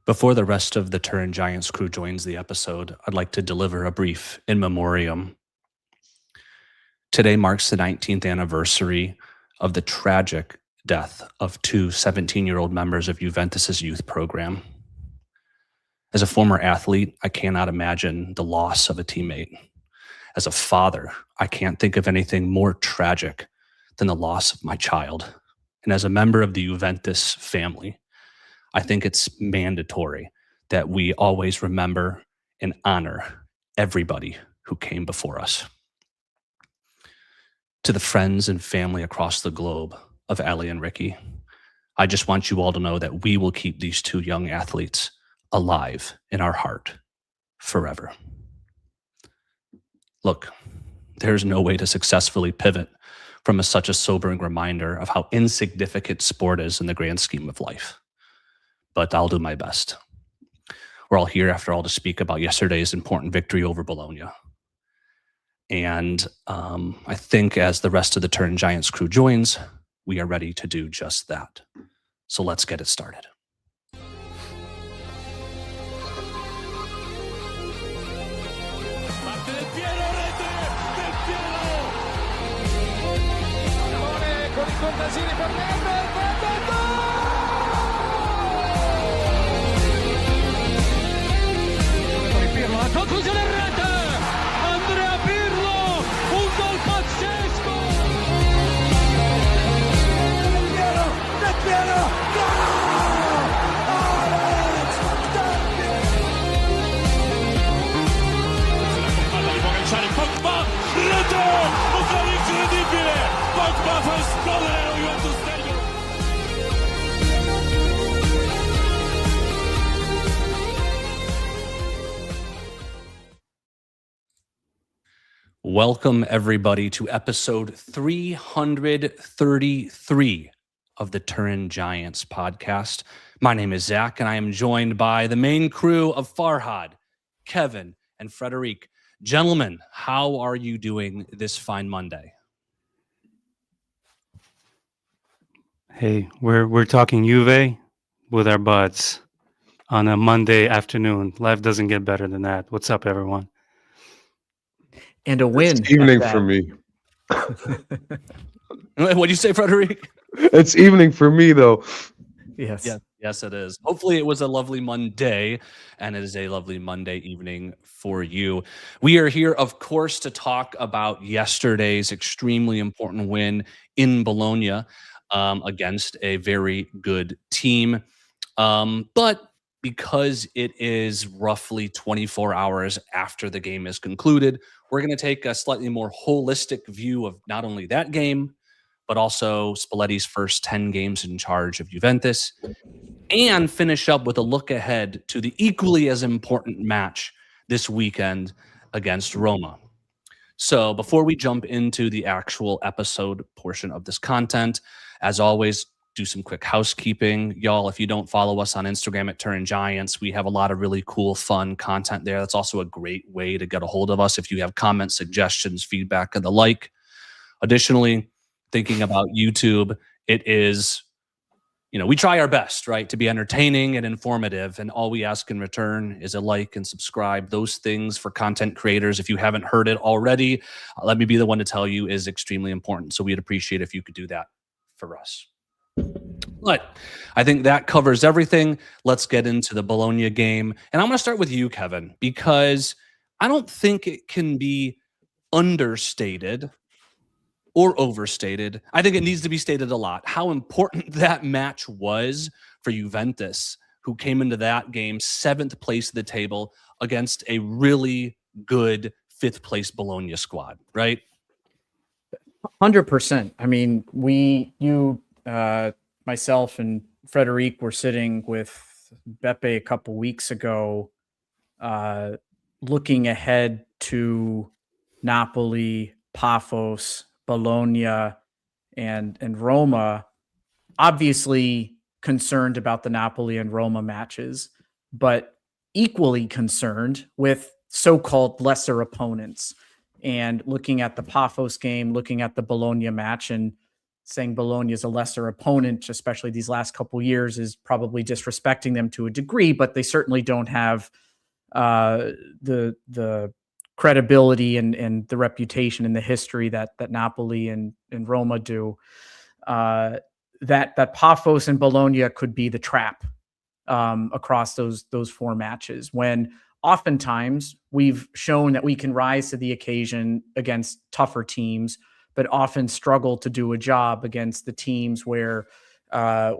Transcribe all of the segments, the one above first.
Before the rest of the Turin Giants crew joins the episode, I'd like to deliver a brief in memoriam. Today marks the 19th anniversary of the tragic death of two 17-year-old members of Juventus's youth program. As a former athlete, I cannot imagine the loss of a teammate. As a father, I can't think of anything more tragic than the loss of my child. And as a member of the Juventus family, I think it's mandatory that we always remember and honor everybody who came before us. To the friends and family across the globe of Ali and Ricky, I just want you all to know that we will keep these two young athletes alive in our heart forever. Look, there's no way to successfully pivot from such a sobering reminder of how insignificant sport is in the grand scheme of life. But I'll do my best. We're all here, after all, to speak about yesterday's important victory over Bologna. And I think as the rest of the Turin Giants crew joins, we are ready to do just that. So let's get it started. Conclusione rete, Andrea Pirlo, un gol pazzesco. Del Piero, Alex, Del Piero. Di Pogacar, Pogba, rete, un gol incredibile. Pogba fa esplodere lo Juventus Stadium. Welcome, everybody, to episode 333 of the Turin Giants podcast. My name is Zach, and I am joined by the main crew of Farhad, Kevin, and Frederic. Gentlemen, how are you doing this fine Monday? Hey, we're talking Juve with our buds on a Monday afternoon. Life doesn't get better than that. What's up, everyone? And a win. It's evening for me. What'd you say, Frederic? It's evening for me, though. Yes. Yes, it is. Hopefully it was a lovely Monday, and it is a lovely Monday evening for you. We are here, of course, to talk about yesterday's extremely important win in Bologna against a very good team. But because it is roughly 24 hours after the game is concluded, we're going to take a slightly more holistic view of not only that game, but also Spalletti's first 10 games in charge of Juventus, and finish up with a look ahead to the equally as important match this weekend against Roma. So before we jump into the actual episode portion of this content, as always, do some quick housekeeping. Y'all, if you don't follow us on Instagram at Turin Giants, we have a lot of really cool, fun content there. That's also a great way to get a hold of us if you have comments, suggestions, feedback, and the like. Additionally, thinking about YouTube, it is, we try our best, right, to be entertaining and informative, and all we ask in return is a like and subscribe. Those things for content creators, if you haven't heard it already, let me be the one to tell you, is extremely important. So we'd appreciate if you could do that for us. But I think that covers everything. Let's get into the Bologna game. And I'm going to start with you, Kevin, because I don't think it can be understated or overstated. I think it needs to be stated a lot how important that match was for Juventus, who came into that game 7th place of the table against a really good 5th place Bologna squad, right? 100%. I mean, myself and Frederic were sitting with Beppe a couple weeks ago, looking ahead to Napoli, Paphos, Bologna, and Roma. Obviously concerned about the Napoli and Roma matches, but equally concerned with so-called lesser opponents. And looking at the Paphos game, looking at the Bologna match, and saying Bologna is a lesser opponent, especially these last couple years, is probably disrespecting them to a degree, but they certainly don't have the credibility and the reputation and the history that Napoli and Roma do. That Paphos and Bologna could be the trap across those 4 matches, when oftentimes we've shown that we can rise to the occasion against tougher teams, but often struggle to do a job against the teams where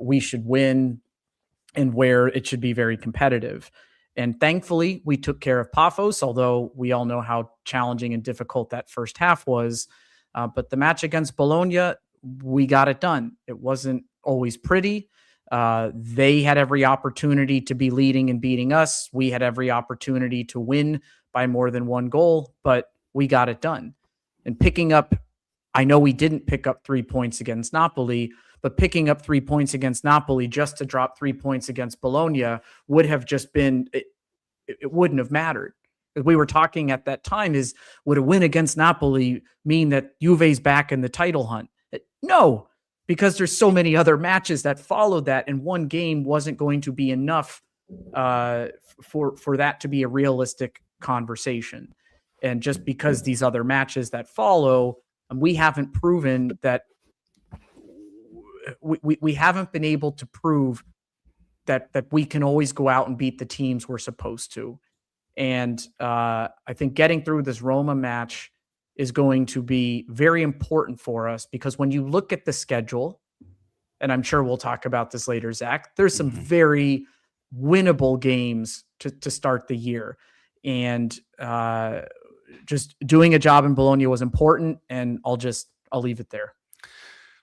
we should win and where it should be very competitive. And thankfully, we took care of Paphos, although we all know how challenging and difficult that first half was. But the match against Bologna, we got it done. It wasn't always pretty. They had every opportunity to be leading and beating us. We had every opportunity to win by more than 1 goal, but we got it done. And picking up, I know we didn't pick up 3 points against Napoli, but picking up 3 points against Napoli just to drop 3 points against Bologna would have just been, it wouldn't have mattered. We were talking at that time is, would a win against Napoli mean that Juve's back in the title hunt? No, because there's so many other matches that followed that, and 1 game wasn't going to be enough for that to be a realistic conversation. And just because these other matches that follow, we haven't proven that we haven't been able to prove that we can always go out and beat the teams we're supposed to. And I think getting through this Roma match is going to be very important for us, because when you look at the schedule, and I'm sure we'll talk about this later, Zach, there's some very winnable games to start the year. And just doing a job in Bologna was important, and I'll leave it there.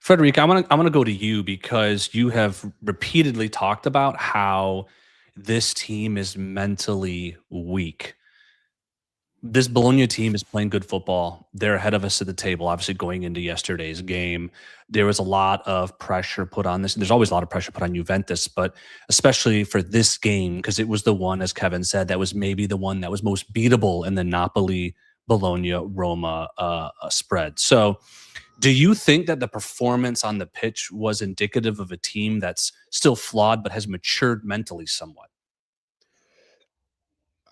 Frederic, I'm gonna go to you, because you have repeatedly talked about how this team is mentally weak. This Bologna team is playing good football. They're ahead of us at the table, obviously, going into yesterday's game. There was a lot of pressure put on this. There's always a lot of pressure put on Juventus, but especially for this game, because it was the one, as Kevin said, that was maybe the one that was most beatable in the Napoli-Bologna-Roma spread. So do you think that the performance on the pitch was indicative of a team that's still flawed but has matured mentally somewhat?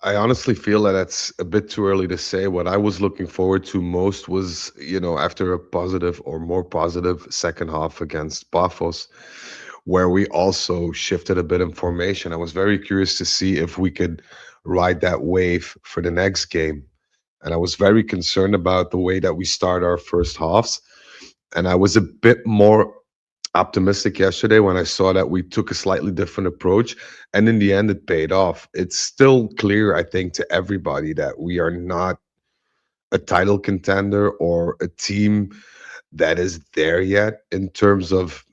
I honestly feel that that's a bit too early to say. What I was looking forward to most was, after a positive or more positive second half against Paphos, where we also shifted a bit in formation. I was very curious to see if we could ride that wave for the next game. And I was very concerned about the way that we start our first halves. And I was a bit more optimistic yesterday when I saw that we took a slightly different approach, and in the end it paid off. It's still clear, I think, to everybody that we are not a title contender or a team that is there yet in terms of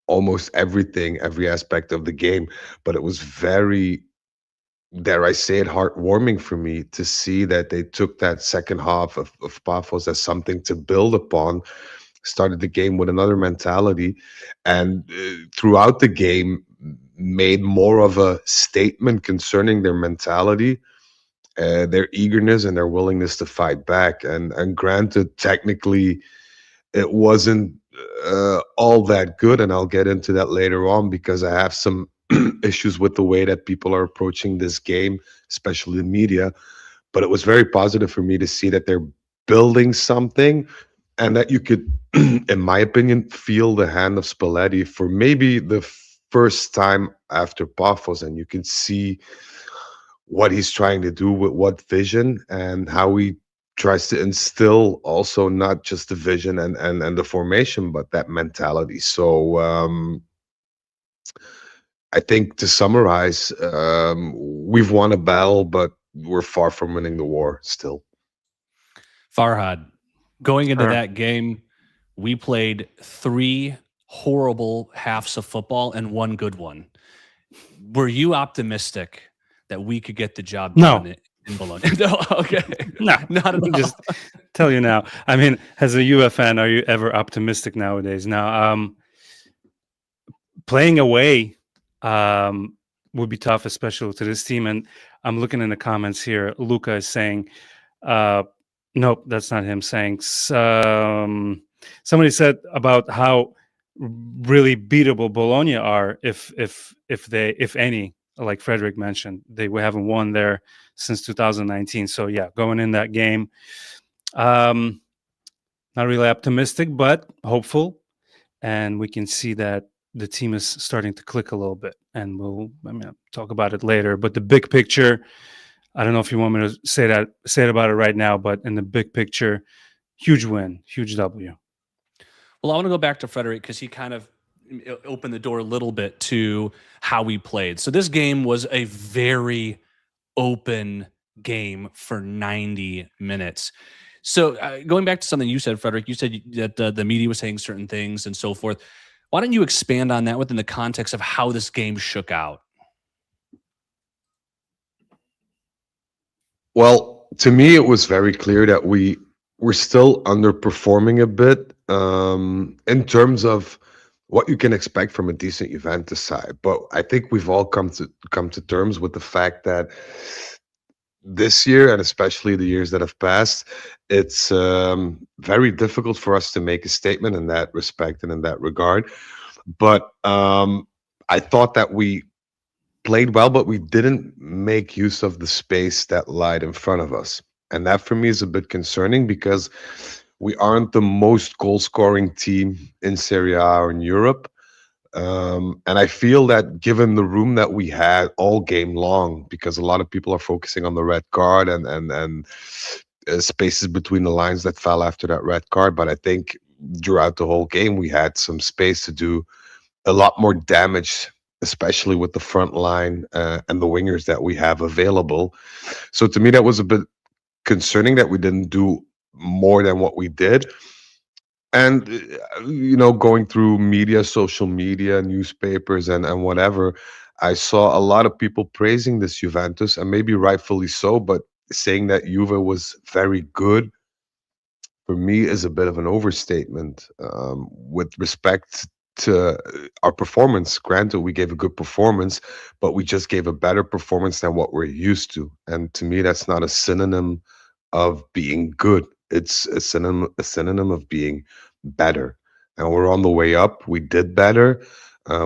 almost everything, every aspect of the game. But it was very, dare I say it, heartwarming for me to see that they took that second half of Paphos as something to build upon, started the game with another mentality, and throughout the game made more of a statement concerning their mentality, their eagerness and their willingness to fight back. And granted, technically, it wasn't all that good, and I'll get into that later on, because I have some issues with the way that people are approaching this game, especially the media. But it was very positive for me to see that they're building something, and that you could, in my opinion, feel the hand of Spalletti for maybe the first time after Paphos, and you can see what he's trying to do with what vision, and how he tries to instill also not just the vision and the formation, but that mentality. So I think, to summarize, we've won a battle, but we're far from winning the war still. Farhad, going into that game, we played 3 horrible halves of football and 1 good one. Were you optimistic that we could get the job done in Bologna? No, okay. No, not at all. Just tell you now. I mean, as a UF fan, are you ever optimistic nowadays? Now, playing away would be tough, especially to this team. And I'm looking in the comments here. Luca is saying, nope, that's not him saying. Somebody said about how really beatable Bologna are, if any, like Frederic mentioned, they haven't won there since 2019. So yeah, going in that game, not really optimistic, but hopeful, and we can see that the team is starting to click a little bit, and I'll talk about it later. But the big picture, I don't know if you want me to say it about it right now, but in the big picture, huge win, huge W. Well, I want to go back to Frederic because he kind of opened the door a little bit to how we played. So this game was a very open game for 90 minutes. So going back to something you said, Frederic, you said that the media was saying certain things and so forth. Why don't you expand on that within the context of how this game shook out? Well, to me, it was very clear that we were still underperforming a bit in terms of what you can expect from a decent Juventus side. But I think we've all come to terms with the fact that this year, and especially the years that have passed, it's very difficult for us to make a statement in that respect and in that regard. But I thought that we played well, but we didn't make use of the space that lied in front of us. And that for me is a bit concerning because we aren't the most goal scoring team in Serie A or in Europe. And I feel that given the room that we had all game long, because a lot of people are focusing on the red card and spaces between the lines that fell after that red card. But I think throughout the whole game, we had some space to do a lot more damage, especially with the front line and the wingers that we have available. So to me, that was a bit concerning that we didn't do more than what we did. And going through media, social media, newspapers, and whatever, I saw a lot of people praising this Juventus, and maybe rightfully so, but saying that Juve was very good for me is a bit of an overstatement with respect to our performance. Granted, we gave a good performance, but we just gave a better performance than what we're used to. And to me, that's not a synonym of being good. It's a synonym of being better. And we're on the way up. We did better.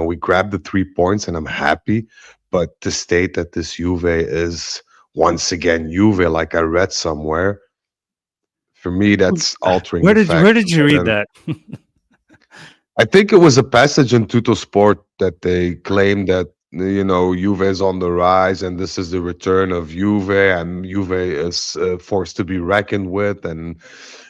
We grabbed the 3 points, and I'm happy. But to state that this Juve is once again Juve, like I read somewhere, for me, that's altering Where the did fact. you read that? I think it was a passage in Tutto Sport that they claimed that Juve is on the rise and this is the return of Juve and Juve is forced to be reckoned with and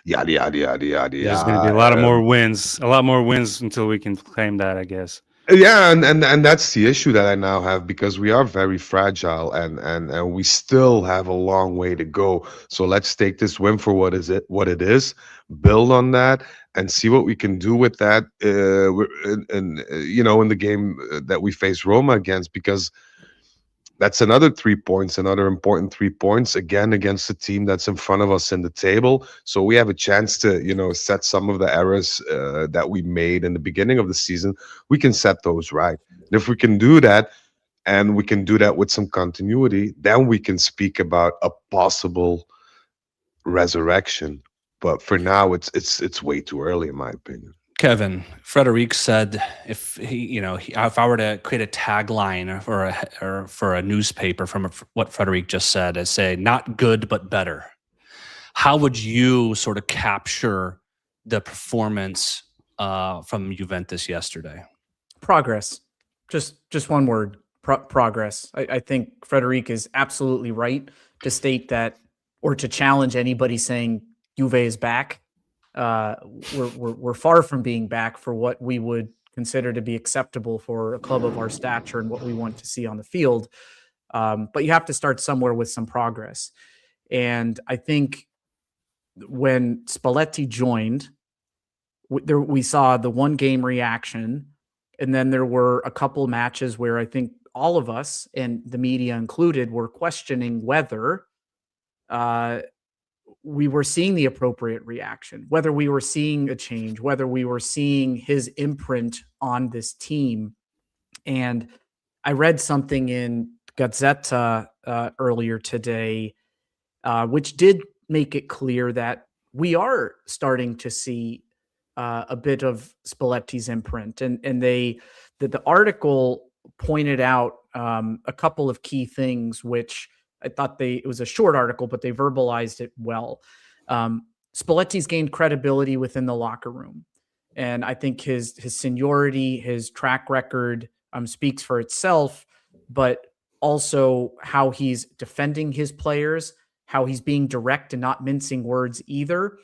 yada yada yada yada There's going to be yada. a lot more wins until we can claim that, I guess. Yeah, and that's the issue that I now have because we are very fragile and we still have a long way to go. So let's take this win for what it is, build on that, and see what we can do with that. In the game that we face Roma against, because that's another 3 points, another important 3 points again against a team that's in front of us in the table. So we have a chance to, set some of the errors that we made in the beginning of the season. We can set those right. And if we can do that, and we can do that with some continuity, then we can speak about a possible resurrection. But for now, it's way too early, in my opinion. Kevin, Frederic said if if I were to create a tagline for a newspaper from what Frederic just said, I say not good but better. How would you sort of capture the performance from Juventus yesterday? Progress. Just one word. Progress. I think Frederic is absolutely right to state that, or to challenge anybody saying Juve is back. We're far from being back for what we would consider to be acceptable for a club of our stature and what we want to see on the field. But you have to start somewhere with some progress. And I think when Spalletti joined, we saw the one game reaction, and then there were a couple matches where I think all of us, and the media included, were questioning whether we were seeing the appropriate reaction, whether we were seeing a change, whether we were seeing his imprint on this team. And I read something in Gazzetta earlier today, which did make it clear that we are starting to see a bit of Spalletti's imprint, and the article pointed out a couple of key things, which I thought it was a short article, but they verbalized it well. Spalletti's gained credibility within the locker room, and I think his seniority, his track record speaks for itself, but also how he's defending his players, how he's being direct and not mincing words either.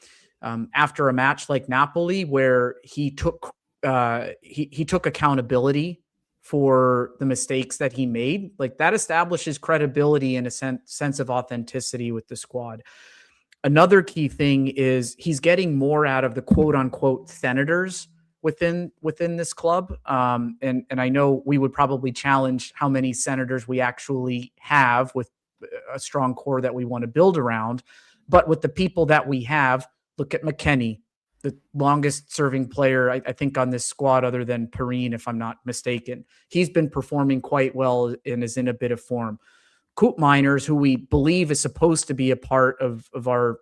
After a match like Napoli, where he took accountability for the mistakes that he made, like that establishes credibility and a sense of authenticity with the squad. Another key thing is he's getting more out of the quote unquote senators within this club. And I know we would probably challenge how many senators we actually have with a strong core that we want to build around. But with the people that we have, look at McKennie, the longest serving player, I think, on this squad, other than Perrine, if I'm not mistaken. He's been performing quite well and is in a bit of form. Coop Miners, who we believe is supposed to be a part of our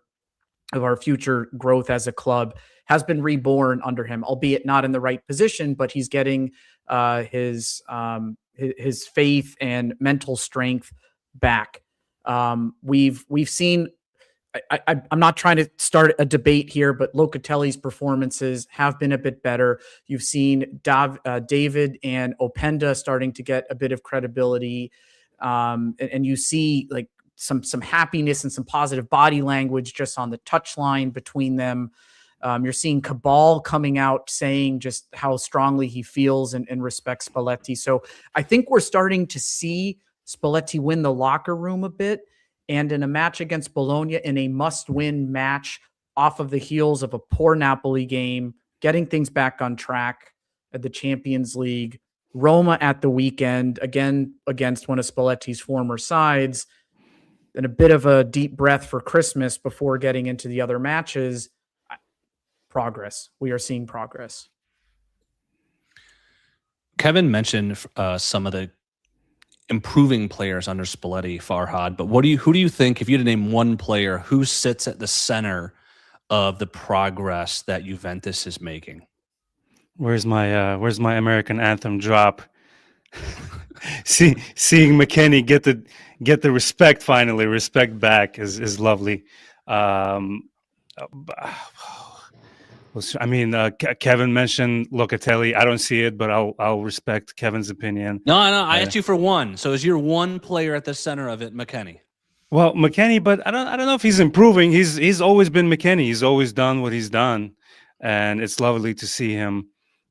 future growth as a club, has been reborn under him, albeit not in the right position, but he's getting his faith and mental strength back. We've seen. I'm not trying to start a debate here, but Locatelli's performances have been a bit better. You've seen David and Openda starting to get a bit of credibility, and you see like some happiness and some positive body language just on the touchline between them. You're seeing Cabal coming out saying just how strongly he feels and respects Spalletti. So I think we're starting to see Spalletti win the locker room a bit. And in a match against Bologna, in a must-win match off of the heels of a poor Napoli game, getting things back on track at the Champions League, Roma at the weekend, again against one of Spalletti's former sides, and a bit of a deep breath for Christmas before getting into the other matches. Progress. We are seeing progress. Kevin mentioned some of the improving players under Spalletti, Farhad, but who do you think, if you had to name one player, who sits at the center of the progress that Juventus is making? Where's my American anthem drop? Seeing McKennie get the respect finally, respect back is lovely. Kevin mentioned Locatelli. I don't see it, but I'll respect Kevin's opinion. No, I asked you for one. So is your one player at the center of it McKennie? Well, McKennie, but I don't know if he's improving. He's always been McKennie. He's always done what he's done, and it's lovely to see him,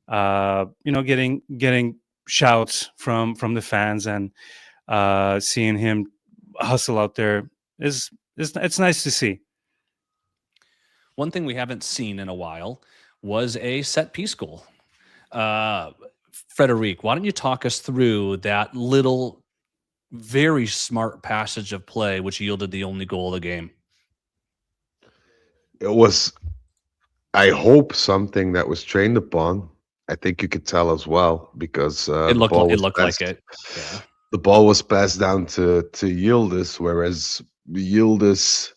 getting shouts from the fans and seeing him hustle out there it's nice to see. One thing we haven't seen in a while was a set piece goal. Frederic, why don't you talk us through that little, very smart passage of play which yielded the only goal of the game? It was, I hope, something that was trained upon. I think you could tell as well, because It looked like it. Yeah. The ball was passed down to Yildiz, whereas Yildiz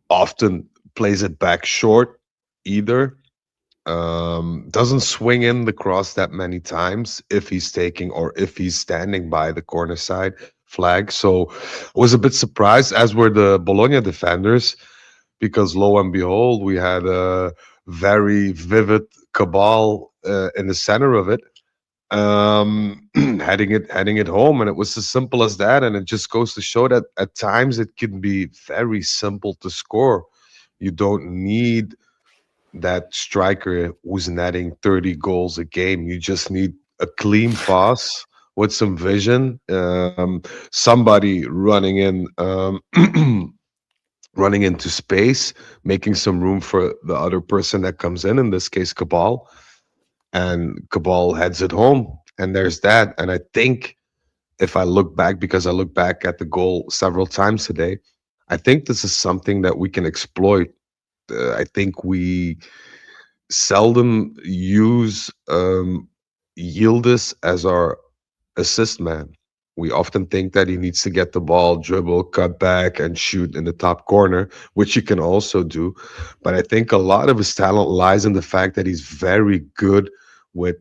often plays it back short either. Doesn't swing in the cross that many times if he's taking or if he's standing by the corner side flag. So I was a bit surprised, as were the Bologna defenders, because lo and behold, we had a very vivid Cabal in the center of it, heading it home, and it was as simple as that. And it just goes to show that at times it can be very simple to score. You don't need that striker who's netting 30 goals a game. You just need a clean pass with some vision, somebody running in, running into space, making some room for the other person that comes in this case, Cabal. And Cabal heads it home. And there's that. And I think if I look back, because I look back at the goal several times today, I think this is something that we can exploit. I think we seldom use Yildiz as our assist man. We often think that he needs to get the ball, dribble, cut back, and shoot in the top corner, which he can also do. But I think a lot of his talent lies in the fact that he's very good with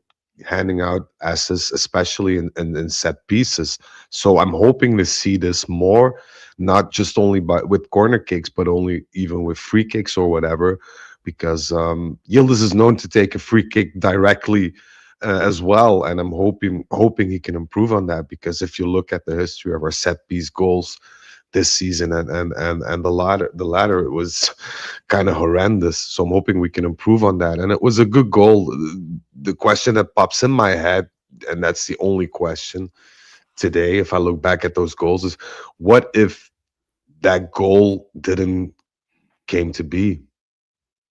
handing out assists, especially in set pieces. So I'm hoping to see this more, not just only with corner kicks, but only even with free kicks or whatever, because Yildiz is known to take a free kick directly as well, and I'm hoping he can improve on that, because if you look at the history of our set piece goals this season and the latter, it was kind of horrendous. So I'm hoping we can improve on that. And it was a good goal. The question that pops in my head, and that's the only question today, if I look back at those goals, is what if that goal didn't came to be?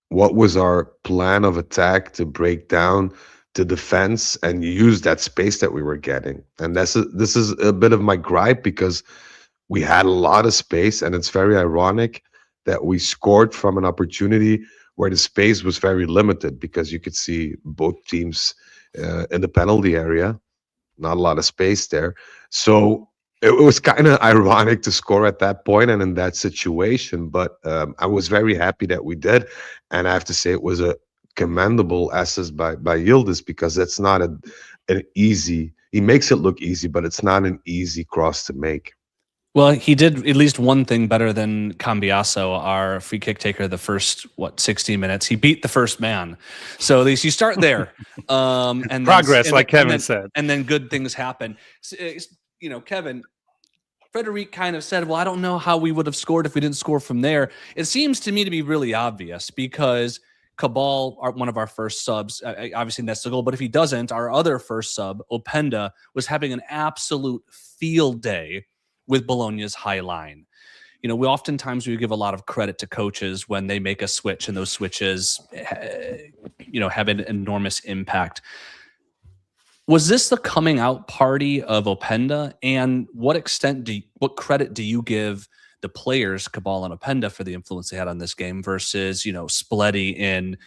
What was our plan of attack to break down the defense and use that space that we were getting? And this is a bit of my gripe, because we had a lot of space, and it's very ironic that we scored from an opportunity where the space was very limited, because you could see both teams in the penalty area, not a lot of space there. So it was kind of ironic to score at that point and in that situation. But I was very happy that we did, and I have to say it was a commendable assist by Yildiz, because that's not an easy. He makes it look easy, but it's not an easy cross to make. Well, he did at least one thing better than Cambiaso, our free kick taker, the first, 60 minutes. He beat the first man. So at least you start there. And Progress, then, like Kevin and said. And then good things happen. Kevin, Frederic kind of said, well, I don't know how we would have scored if we didn't score from there. It seems to me to be really obvious, because Cabal, one of our first subs, obviously that's the goal. But if he doesn't, our other first sub, Openda, was having an absolute field day with Bologna's high line. We oftentimes we give a lot of credit to coaches when they make a switch, and those switches, have an enormous impact. Was this the coming out party of Openda? And what credit do you give the players, Cabal and Openda, for the influence they had on this game versus, Spalletti in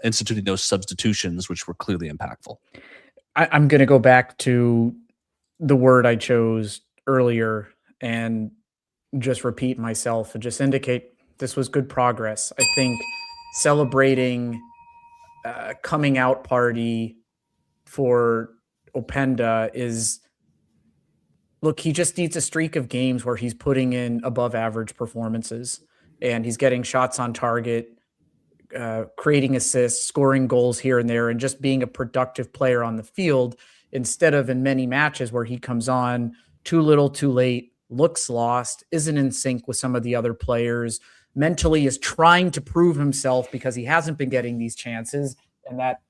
instituting those substitutions, which were clearly impactful? I'm going to go back to the word I chose earlier and just repeat myself and just indicate this was good progress. I think celebrating coming out party for Openda is, look, he just needs a streak of games where he's putting in above average performances and he's getting shots on target, creating assists, scoring goals here and there, and just being a productive player on the field, instead of in many matches where he comes on too little, too late, looks lost, isn't in sync with some of the other players, mentally is trying to prove himself because he hasn't been getting these chances, and that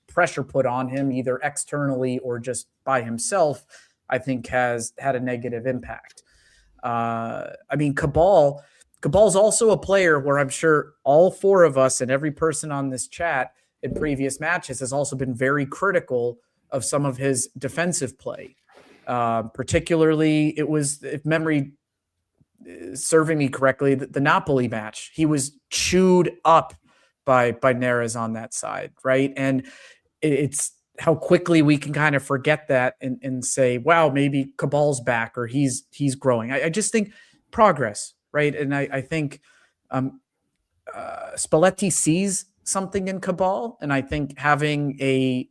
pressure put on him either externally or just by himself, I think has had a negative impact. Cabal's also a player where I'm sure all four of us and every person on this chat in previous matches has also been very critical of some of his defensive play. Particularly, it was, if memory is serving me correctly, the Napoli match. He was chewed up by Neres on that side, right? And it's how quickly we can kind of forget that and say, wow, maybe Cabal's back or he's growing. I just think progress, right? And I think Spalletti sees something in Cabal, and I think having a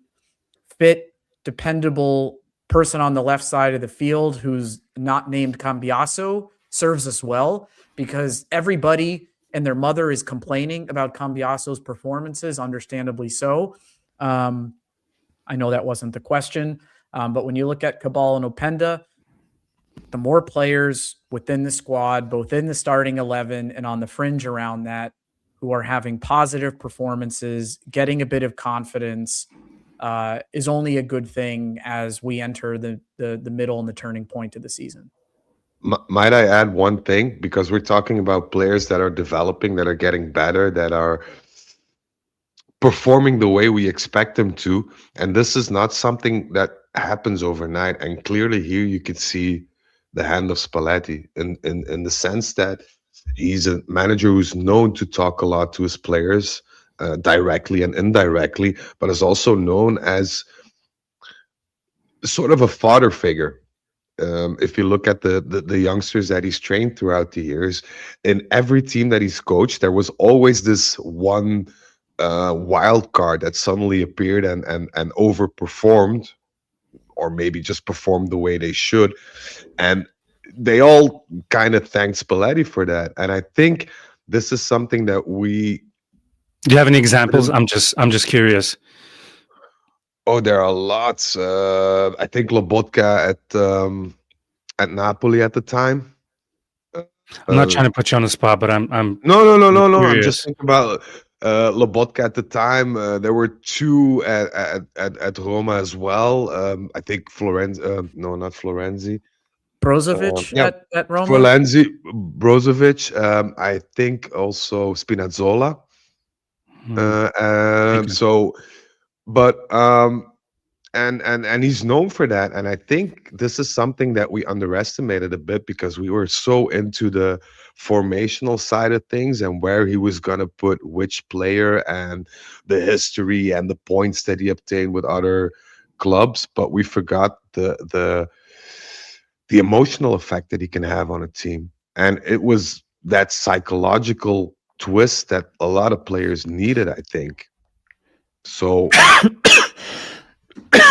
fit, dependable person on the left side of the field who's not named Cambiaso serves us well, because everybody and their mother is complaining about Cambiaso's performances, understandably so. I know that wasn't the question, but when you look at Cabal and Openda, the more players within the squad, both in the starting 11 and on the fringe around that, who are having positive performances, getting a bit of confidence, is only a good thing as we enter the middle and the turning point of the season. Might I add one thing? Because we're talking about players that are developing, that are getting better, that are performing the way we expect them to. And this is not something that happens overnight. And clearly here you could see the hand of Spalletti in the sense that he's a manager who's known to talk a lot to his players, directly and indirectly, but is also known as sort of a father figure. If you look at the youngsters that he's trained throughout the years, in every team that he's coached, there was always this one wild card that suddenly appeared and overperformed, or maybe just performed the way they should. And they all kind of thank Spalletti for that. And I think this is something that we Do you have any examples? I'm just curious. oh, there are lots. I think Lobotka at Napoli at the time. I'm not Uh, trying to put you on the spot, but no, no, no, I'm no, no. I'm just curious. thinking about Lobotka at the time. There were two at Roma as well. I think Florenzi. No, not Florenzi. Brozovic Yeah, at Roma. Florenzi, Brozovic. I think also Spinazzola. Hmm. Okay. So, but and he's known for that, and I think this is something that we underestimated a bit because we were so into the formational side of things and where he was going to put which player and the history and the points that he obtained with other clubs, but we forgot the emotional effect that he can have on a team. And it was that psychological twist that a lot of players needed, I think. So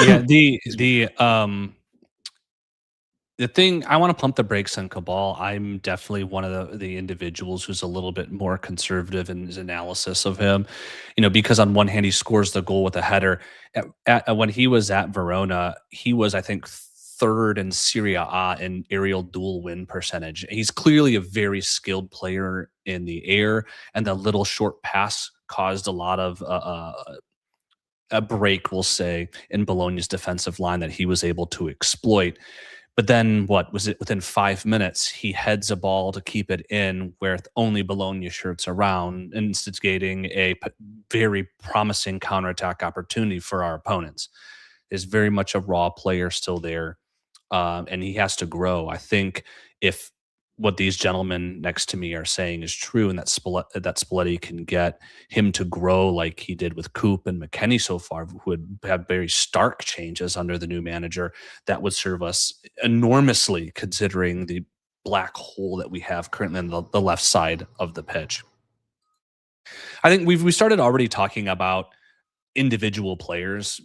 Yeah, Excuse me. the thing I want to pump the brakes on Cabal. I'm definitely one of the individuals who's a little bit more conservative in his analysis of him. Because on one hand he scores the goal with a header. When he was at Verona, he was, I think, third in Serie A in aerial duel win percentage. He's clearly a very skilled player in the air, and the little short pass caused a lot of a break, we'll say, in Bologna's defensive line that he was able to exploit. But then, what was it? Within 5 minutes, he heads a ball to keep it in, where only Bologna shirts around, instigating a very promising counterattack opportunity for our opponents. Is very much a raw player still there, and he has to grow. I think if what these gentlemen next to me are saying is true, and that Spalletti can get him to grow like he did with Coop and McKennie so far, who would have very stark changes under the new manager, that would serve us enormously, considering the black hole that we have currently on the left side of the pitch. I think we started already talking about individual players.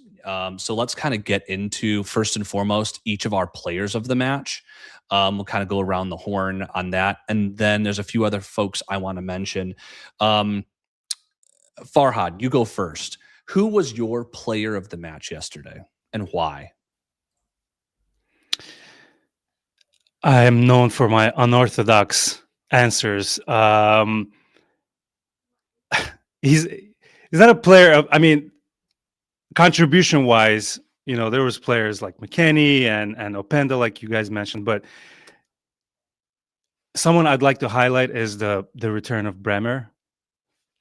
So let's kind of get into, first and foremost, each of our players of the match. We'll kind of go around the horn on that. And then there's a few other folks I want to mention. Um, Farhad, you go first. Who was your player of the match yesterday and why? I am known for my unorthodox answers. He's not a player of, I mean, contribution wise, there was players like McKennie and Openda, like you guys mentioned, but someone I'd like to highlight is the return of Bremer.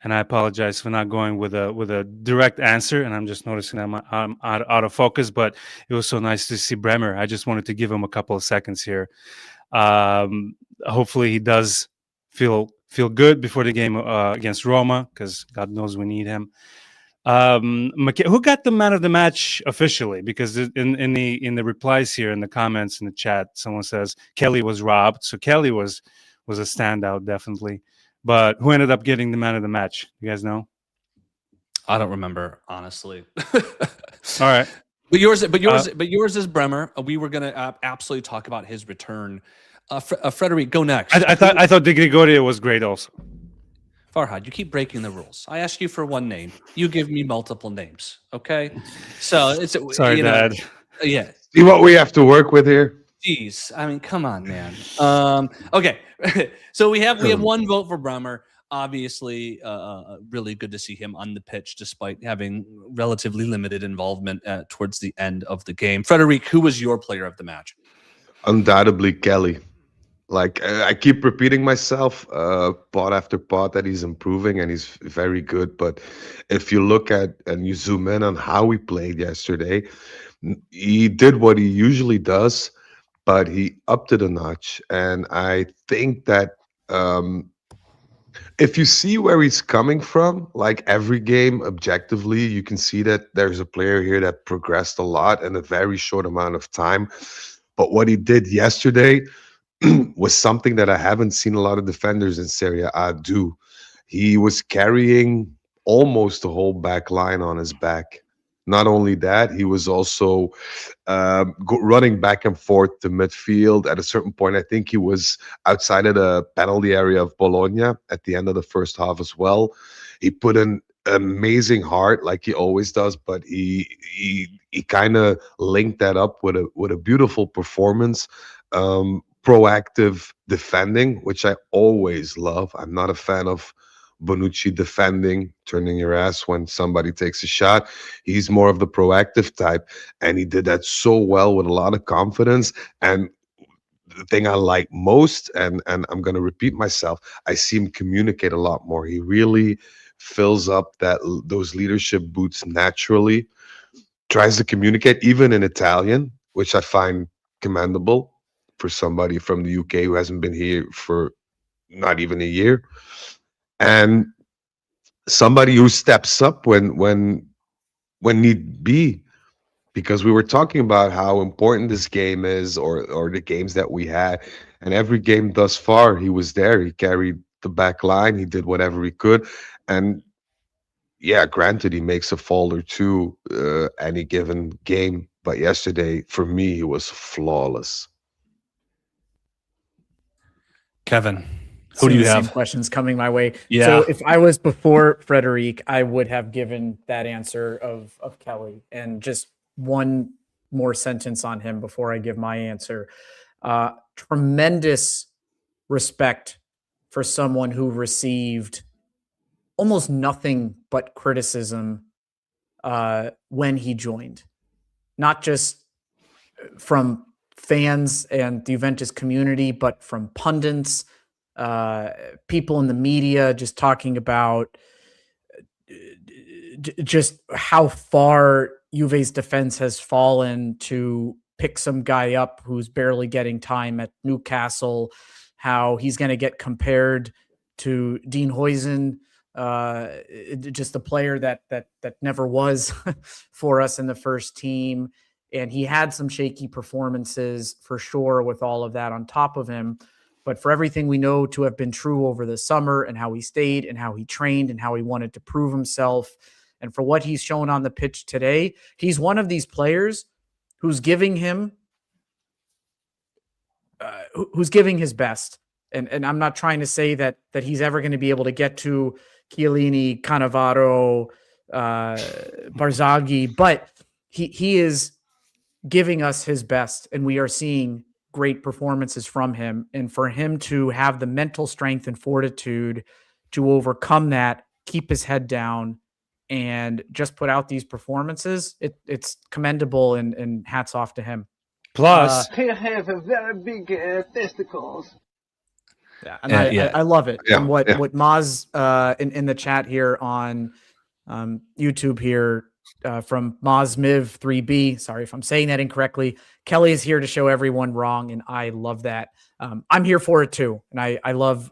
And I apologize for not going with a direct answer. And I'm just noticing I'm out of focus, but it was so nice to see Bremer. I just wanted to give him a couple of seconds here. Hopefully he does feel good before the game against Roma, because God knows we need him. Who got the man of the match officially? Because in the replies here in the comments in the chat, someone says Kelly was robbed. So Kelly was a standout, definitely. But who ended up getting the man of the match? You guys know? I don't remember, honestly. All right. But yours is Bremer. We were going to absolutely talk about his return. Frederic, go next. I thought De Gregorio was great also. Farhad, you keep breaking the rules. I ask you for one name. You give me multiple names. Okay, so it's Sorry, Dad. Yeah. see what we have to work with here. Jeez, I mean, come on, man. Okay, so we have one vote for Bremer. Obviously, really good to see him on the pitch, despite having relatively limited involvement towards the end of the game. Frederic, who was your player of the match? Undoubtedly Kelly. Like I keep repeating myself, pod after pod, that he's improving and he's very good. But if you look at and you zoom in on how he played yesterday, he did what he usually does, but he upped it a notch. And I think that If you see where he's coming from, like every game objectively, you can see that there's a player here that progressed a lot in a very short amount of time. But what he did yesterday was something that I haven't seen a lot of defenders in Serie A do. He was carrying almost the whole back line on his back. Not only that, he was also running back and forth to midfield. At a certain point, I think he was outside of the penalty area of Bologna at the end of the first half as well. He put an amazing heart like he always does, but he kind of linked that up with a beautiful performance. Proactive defending, which I always love. I'm not a fan of Bonucci defending, turning your ass when somebody takes a shot. He's more of the proactive type, and he did that so well with a lot of confidence. And the thing I like most, and I'm going to repeat myself, I see him communicate a lot more. He really fills up those leadership boots naturally. Tries to communicate even in Italian, which I find commendable for somebody from the UK who hasn't been here for not even a year, and somebody who steps up when need be, because we were talking about how important this game is, or the games that we had, and every game thus far he was there. He carried the back line, he did whatever he could. And yeah, granted, he makes a fault or two any given game, but yesterday for me he was flawless. Kevin, who do Seeing you the same have? questions coming my way. Yeah. So if I was before Frederic, I would have given that answer of Kelly. And just one more sentence on him before I give my answer. Tremendous respect for someone who received almost nothing but criticism when he joined, not just from fans and the Juventus community, but from pundits, people in the media, just talking about just how far Juve's defense has fallen to pick some guy up who's barely getting time at Newcastle, how he's going to get compared to Dean Huijsen, just a player that never was for us in the first team. And he had some shaky performances for sure with all of that on top of him. But for everything we know to have been true over the summer, and how he stayed and how he trained and how he wanted to prove himself, and for what he's shown on the pitch today, he's one of these players who's giving him who's giving his best. And I'm not trying to say that he's ever going to be able to get to Chiellini, Cannavaro, Barzaghi, but he is giving us his best, and we are seeing great performances from him. And for him to have the mental strength and fortitude to overcome that, keep his head down, and just put out these performances, it's commendable, and hats off to him. Plus, He have a very big testicles. Yeah, and I love it. Yeah, And what yeah. Maz in the chat here on YouTube here from Mazmiv 3B. Sorry if I'm saying that incorrectly. Kelly is here to show everyone wrong, and I love that. I'm here for it too, and I love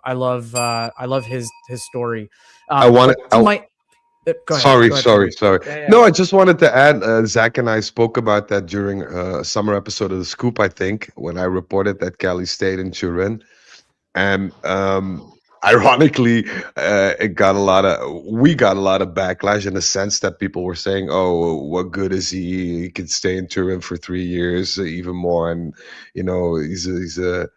his story. I want but to. go ahead. Sorry, Go ahead, sorry, Frederic. sorry. Yeah. No, I just wanted to add. Zach and I spoke about that during a summer episode of The Scoop, I think, when I reported that Kelly stayed in Turin. And ironically, we got a lot of backlash in the sense that people were saying, "Oh, what good is he? He could stay in Turin for 3 years, even more." And he's a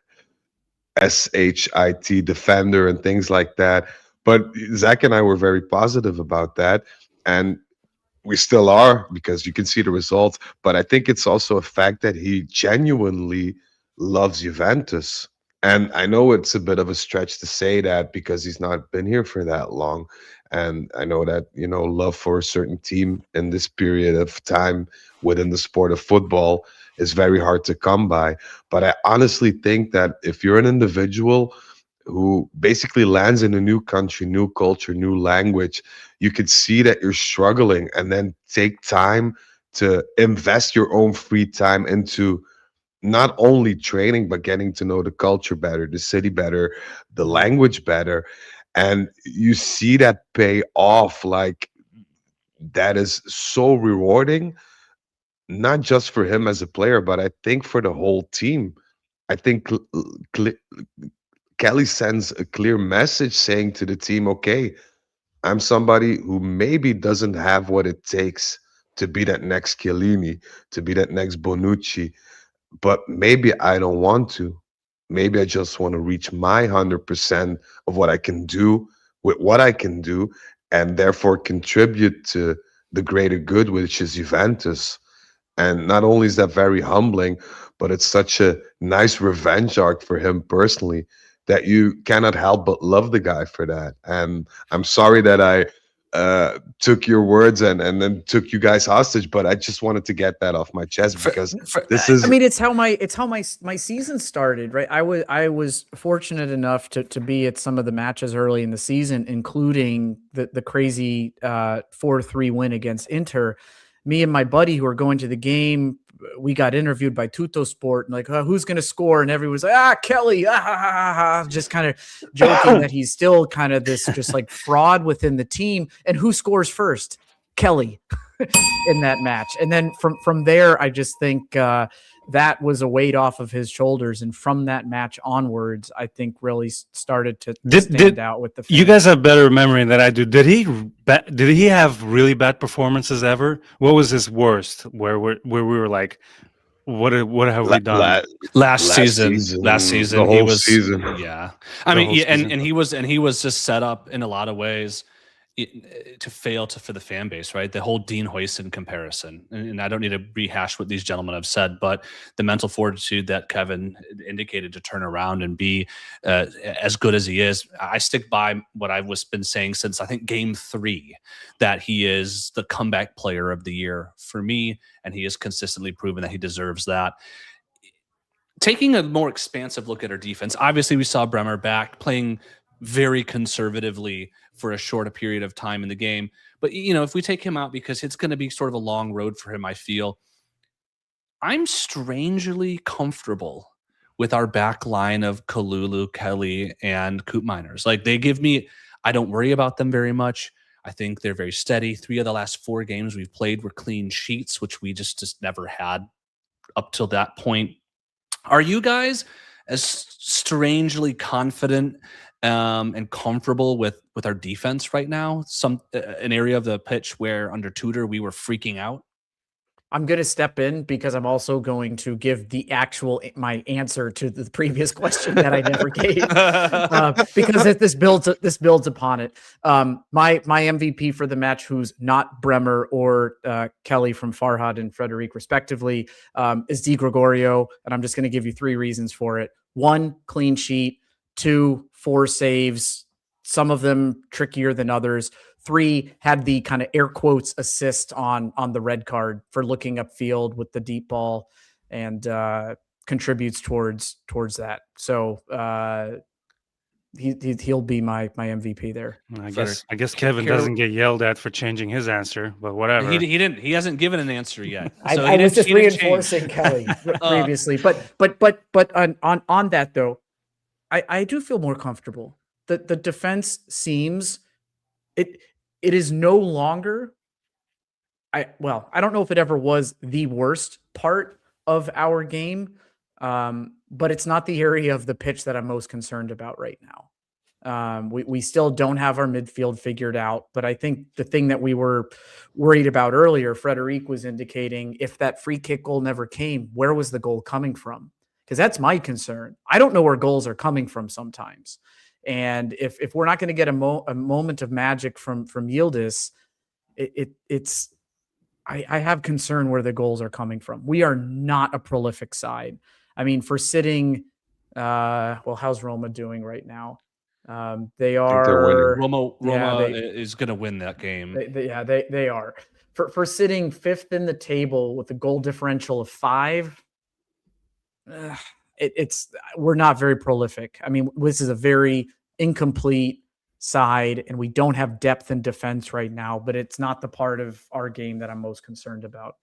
shit defender and things like that. But Zach and I were very positive about that, and we still are, because you can see the results. But I think it's also a fact that he genuinely loves Juventus. And I know it's a bit of a stretch to say that because he's not been here for that long. And I know that, love for a certain team in this period of time within the sport of football is very hard to come by. But I honestly think that if you're an individual who basically lands in a new country, new culture, new language, you could see that you're struggling, and then take time to invest your own free time into not only training, but getting to know the culture better, the city better, the language better. And you see that pay off. Like, that is so rewarding, not just for him as a player, but I think for the whole team. I think Cl- Kelly sends a clear message saying to the team, okay, I'm somebody who maybe doesn't have what it takes to be that next Chiellini, to be that next Bonucci, but maybe I don't want to. Maybe I just want to reach my 100% of what I can do with what I can do, and therefore contribute to the greater good, which is Juventus. And not only is that very humbling, but it's such a nice revenge arc for him personally that you cannot help but love the guy for that. And I'm sorry that I took your words and then took you guys hostage, but I just wanted to get that off my chest because this I is mean, it's how my season started, right? I was fortunate enough to be at some of the matches early in the season, including the crazy 4-3 win against Inter. Me and my buddy who were going to the game, we got interviewed by Tutto Sport and like, who's going to score? And everyone's like, Kelly, just kind of joking that he's still kind of this just like fraud within the team. And who scores first? Kelly in that match. And then from there, I just think that was a weight off of his shoulders. And from that match onwards, I think really started to stand out with the fans. You guys have better memory than I do. Did he have really bad performances ever? What was his worst? Where we were like, what have we done? Last season, the he whole was season. yeah. The I mean, whole yeah, season. and he was just set up in a lot of ways to fail for the fan base, right? The whole Dean Huijsen comparison, and I don't need to rehash what these gentlemen have said, but the mental fortitude that Kevin indicated to turn around and be as good as he is, I stick by what I've been saying since I think Game 3, that he is the comeback player of the year for me, and he has consistently proven that he deserves that. Taking a more expansive look at our defense, obviously we saw Bremer back playing very conservatively for a short period of time in the game. But, if we take him out, because it's going to be sort of a long road for him, I feel I'm strangely comfortable with our back line of Kalulu, Kelly, and Coop Miners. Like, they give me, I don't worry about them very much. I think they're very steady. 3 of the last 4 games we've played were clean sheets, which we just never had up till that point. Are you guys as strangely confident and comfortable with our defense right now? An area of the pitch where under Tudor we were freaking out. I'm going to step in because I'm also going to give my answer to the previous question that I never gave because this builds upon it. My MVP for the match, who's not Bremer or Kelly from Farhad and Frederic respectively, is Di Gregorio, and I'm just going to give you 3 reasons for it. 1, clean sheet. 2, 4 saves, some of them trickier than others. 3, had the kind of air quotes assist on the red card for looking upfield with the deep ball, and contributes towards that. So he'll be my MVP there. I guess Kevin doesn't get yelled at for changing his answer, but whatever. He hasn't given an answer yet. So I was just reinforcing Kelly previously, but on that though, I do feel more comfortable. The defense seems it is no longer. I don't know if it ever was the worst part of our game, but it's not the area of the pitch that I'm most concerned about right now. We still don't have our midfield figured out, but I think the thing that we were worried about earlier, Frederic was indicating, if that free kick goal never came, where was the goal coming from? Because that's my concern. I don't know where goals are coming from sometimes. And if we're not going to get a moment of magic from Yildiz, I have concern where the goals are coming from. We are not a prolific side. I mean, for sitting, how's Roma doing right now? They are Roma is going to win that game. They are for sitting 5th in the table with a goal differential of 5. We're not very prolific. I mean, this is a very incomplete side, and we don't have depth in defense right now, but it's not the part of our game that I'm most concerned about.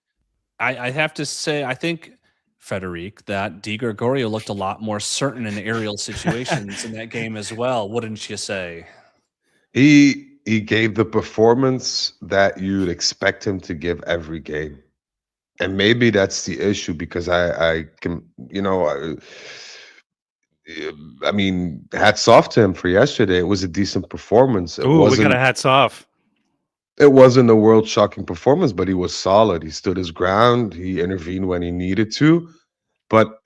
I have to say, I think, Frederic, that Di Gregorio looked a lot more certain in aerial situations in that game as well, wouldn't you say? He gave the performance that you'd expect him to give every game. And maybe that's the issue because I can, I mean, hats off to him for yesterday. It was a decent performance. Ooh, we got a hats off. It wasn't a world shocking performance, but he was solid. He stood his ground. He intervened when he needed to. But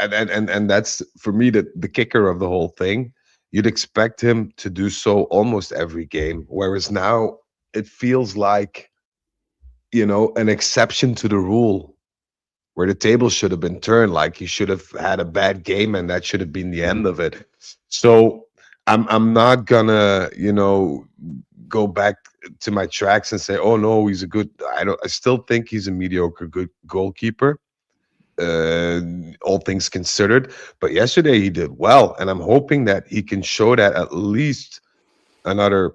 and that's for me the kicker of the whole thing. You'd expect him to do so almost every game, whereas now it feels like an exception to the rule where the table should have been turned. Like he should have had a bad game, and that should have been the end of it. So I'm not gonna go back to my tracks and say, oh no, he's a good. I still think he's a mediocre good goalkeeper. All things considered, but yesterday he did well, and I'm hoping that he can show that at least another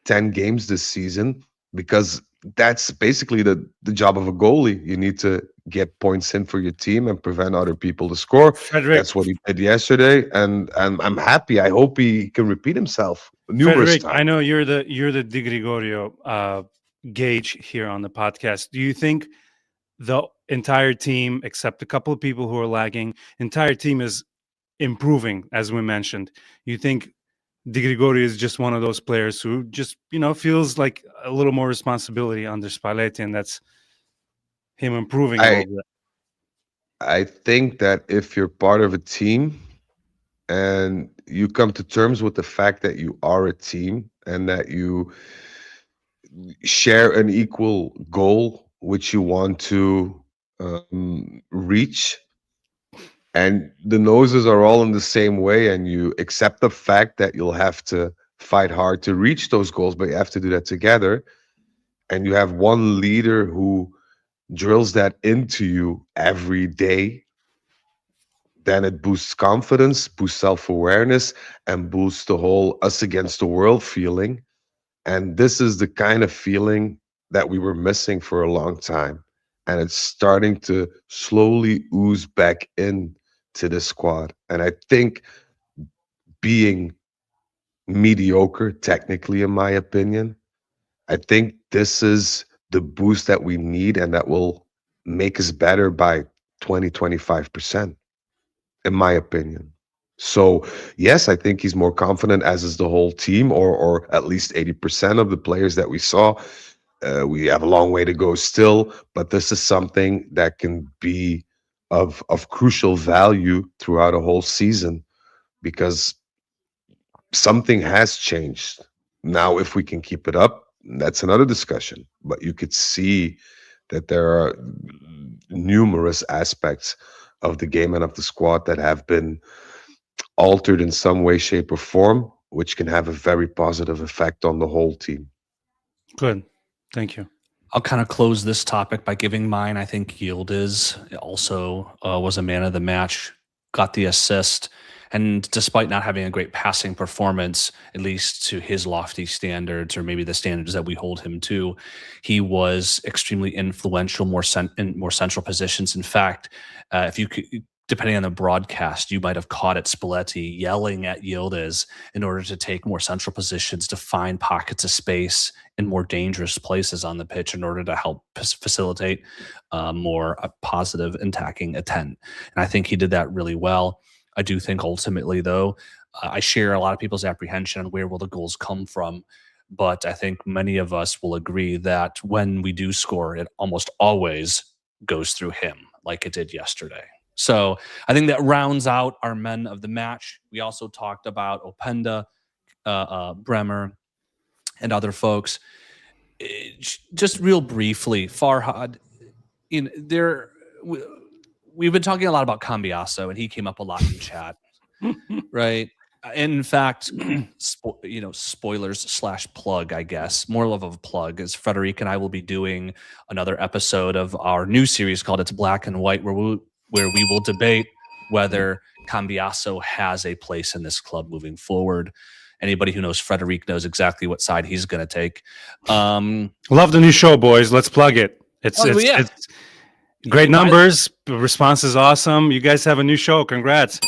10 games this season, because that's basically the job of a goalie. You need to get points in for your team and prevent other people to score. Frederic, That's what he did yesterday, and I'm happy. I hope he can repeat himself numerous Frederic, times. I know you're the Di Gregorio gauge here on the podcast. Do you think the entire team, except a couple of people who are lagging, entire team is improving, as we mentioned? You think Di Gregorio is just one of those players who just, feels like a little more responsibility under Spalletti, and that's him improving a little bit? I think that if you're part of a team and you come to terms with the fact that you are a team and that you share an equal goal which you want to reach, and the noses are all in the same way, and you accept the fact that you'll have to fight hard to reach those goals, but you have to do that together, and you have one leader who drills that into you every day, then it boosts confidence, boosts self-awareness, and boosts the whole us against the world feeling. And this is the kind of feeling that we were missing for a long time. And it's starting to slowly ooze back in to the squad. And I think being mediocre, technically, in my opinion, I think this is the boost that we need, and that will make us better by 20-25%, in my opinion. So yes, I think he's more confident, as is the whole team, or at least 80% of the players that we saw. We have a long way to go still, but this is something that can be of crucial value throughout a whole season, because something has changed. Now, if we can keep it up, that's another discussion. But you could see that there are numerous aspects of the game and of the squad that have been altered in some way, shape, or form, which can have a very positive effect on the whole team. Good. Thank you. I'll kind of close this topic by giving mine. I think Yildiz also was a man of the match, got the assist, and despite not having a great passing performance, at least to his lofty standards, or maybe the standards that we hold him to, he was extremely influential, in more central positions. In fact, if you could, depending on the broadcast, you might have caught it Spalletti yelling at Yildiz in order to take more central positions, to find pockets of space in more dangerous places on the pitch in order to help facilitate more positive attacking intent. And I think he did that really well. I do think ultimately, though, I share a lot of people's apprehension on where will the goals come from. But I think many of us will agree that when we do score, it almost always goes through him, like it did yesterday. So I think that rounds out our men of the match. We also talked about Openda, Bremer, and other folks. Just real briefly, Farhad, we've been talking a lot about Cambiasso, and he came up a lot in chat, right? In fact, spoilers / plug, I guess, more of a plug, is Frederic and I will be doing another episode of our new series called It's Black and White, where we will debate whether Cambiasso has a place in this club moving forward. Anybody who knows Frederic knows exactly what side he's going to take. Love the new show, boys. Let's plug it. It's great numbers. The response is awesome. You guys have a new show. Congrats.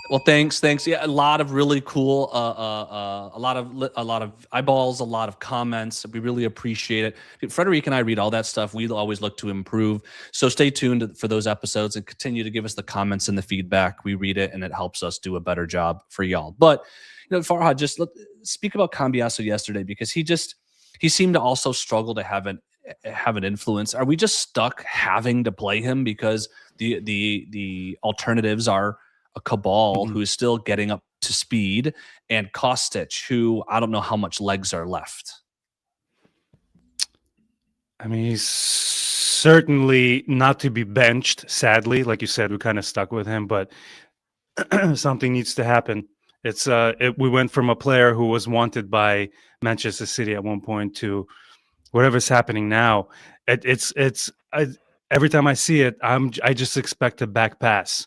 Well, thanks. Yeah, a lot of really cool, a lot of eyeballs, a lot of comments. We really appreciate it. Frederic and I read all that stuff. We always look to improve. So stay tuned for those episodes and continue to give us the comments and the feedback. We read it and it helps us do a better job for y'all. But Farhad, just speak about Cambiasso yesterday because he seemed to also struggle to have an influence. Are we just stuck having to play him because the alternatives are a Cabal Mhm. who is still getting up to speed, and Kostic, who I don't know how much legs are left. I mean, he's certainly not to be benched. Sadly, like you said, we're kind of stuck with him, but something needs to happen. We went from a player who was wanted by Manchester City at one point to whatever's happening now. Every time I see it, I just expect a back pass.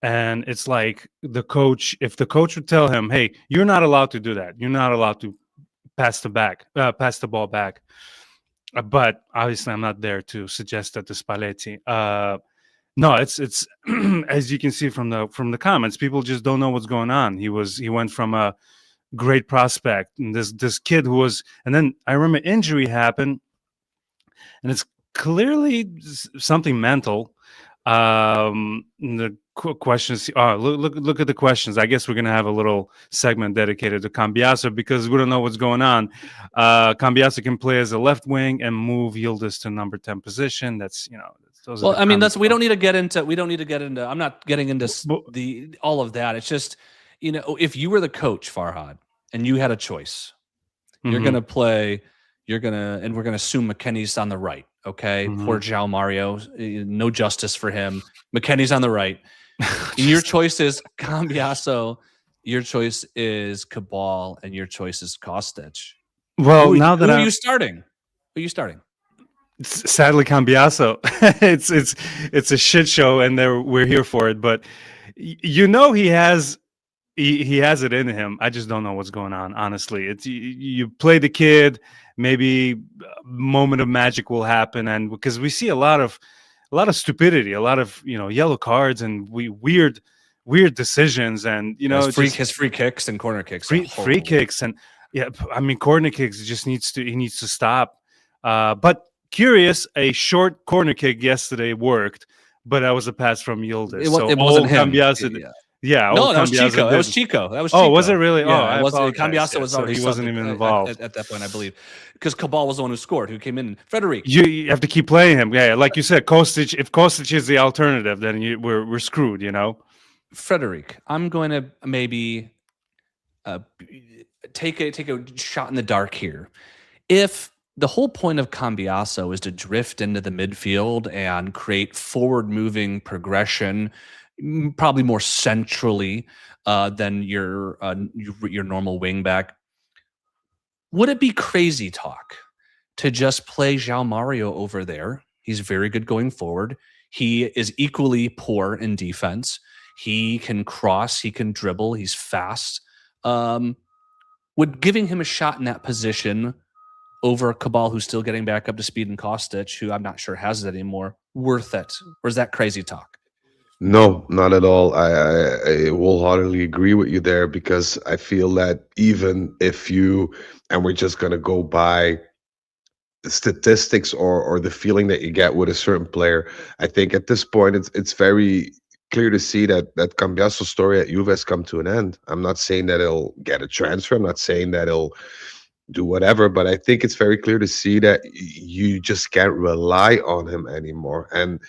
And it's like if the coach would tell him, "Hey, you're not allowed to do that. You're not allowed to pass the ball back." But obviously, I'm not there to suggest that to Spalletti. No, it's as you can see from the comments, people just don't know what's going on. He went from a great prospect, and this kid who was, and then I remember injury happened, and it's clearly something mental. The questions. Oh, look at the questions. I guess we're gonna have a little segment dedicated to Cambiasso because we don't know what's going on. Cambiasso can play as a left wing and move Yildiz to number 10 position. Those are Well, the I mean, comments. we don't need to get into. We don't need to get into. I'm not getting into But- the all of that. It's just if you were the coach, Farhad, and you had a choice, you're Mhm. gonna play. And we're gonna assume McKennie's on the right. Okay, poor Mhm. João Mario, no justice for him. McKennie's on the right. And your choice is Cambiasso, your choice is Cabal, and your choice is Kostic. Well, now that who are I'm you starting? Who are you starting? sadly Cambiasso, it's a shit show, and we're here for it. But he has he has it in him. I just don't know what's going on. Honestly, it's you play the kid, maybe a moment of magic will happen, and because we see a lot of stupidity, a lot of yellow cards, and weird decisions, and His free kicks and corner kicks are free horrible. kicks, and I mean corner kicks just he needs to stop. But curious, a short corner kick yesterday worked, but that was a pass from Yildiz. It wasn't him. Cambiasso, yeah, No, old that was Cambiasso Chico. That was did. Chico. That was Oh, Chico. was it really? Oh, Yeah, I it was. apologize. Cambiasso Yeah, was so already he wasn't subbed even involved. at that point, I believe, because Cabal was the one who scored, who came in. Frederic. You have to keep playing him. Yeah, like you said, Kostic. If Kostic is the alternative, then we're screwed. Frederic, I'm going to maybe take a shot in the dark here. If the whole point of Cambiasso is to drift into the midfield and create forward-moving progression, probably more centrally than your normal wingback, would it be crazy talk to just play João Mario over there? He's very good going forward. He is equally poor in defense. He can cross. He can dribble. He's fast. Would giving him a shot in that position over Cabal, who's still getting back up to speed, and Kostic, who I'm not sure has it anymore, worth it? Or is that crazy talk? No, not at all. I wholeheartedly agree with you there because I feel that even if and we're just going to go by the statistics or the feeling that you get with a certain player, I think at this point it's very clear to see that Cambiasso's story at Juve has come to an end. I'm not saying that he'll get a transfer. I'm not saying that he'll do whatever, but I think it's very clear to see that you just can't rely on him anymore. And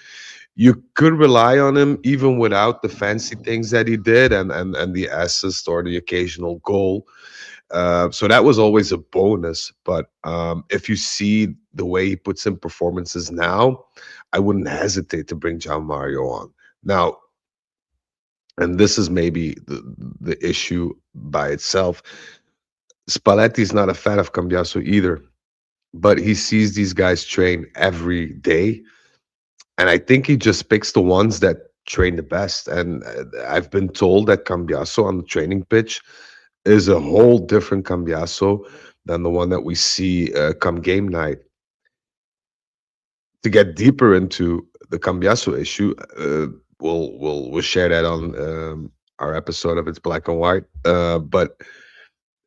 you could rely on him even without the fancy things that he did and the assist or the occasional goal. So that was always a bonus. But if you see the way he puts in performances now, I wouldn't hesitate to bring John Mario on. Now, and this is maybe the issue by itself. Spalletti's not a fan of Cambiasso either, but he sees these guys train every day. And I think he just picks the ones that train the best. And I've been told that Cambiasso on the training pitch is a whole different Cambiasso than the one that we see come game night. To get deeper into the Cambiasso issue, we'll share that on our episode of It's Black and White. But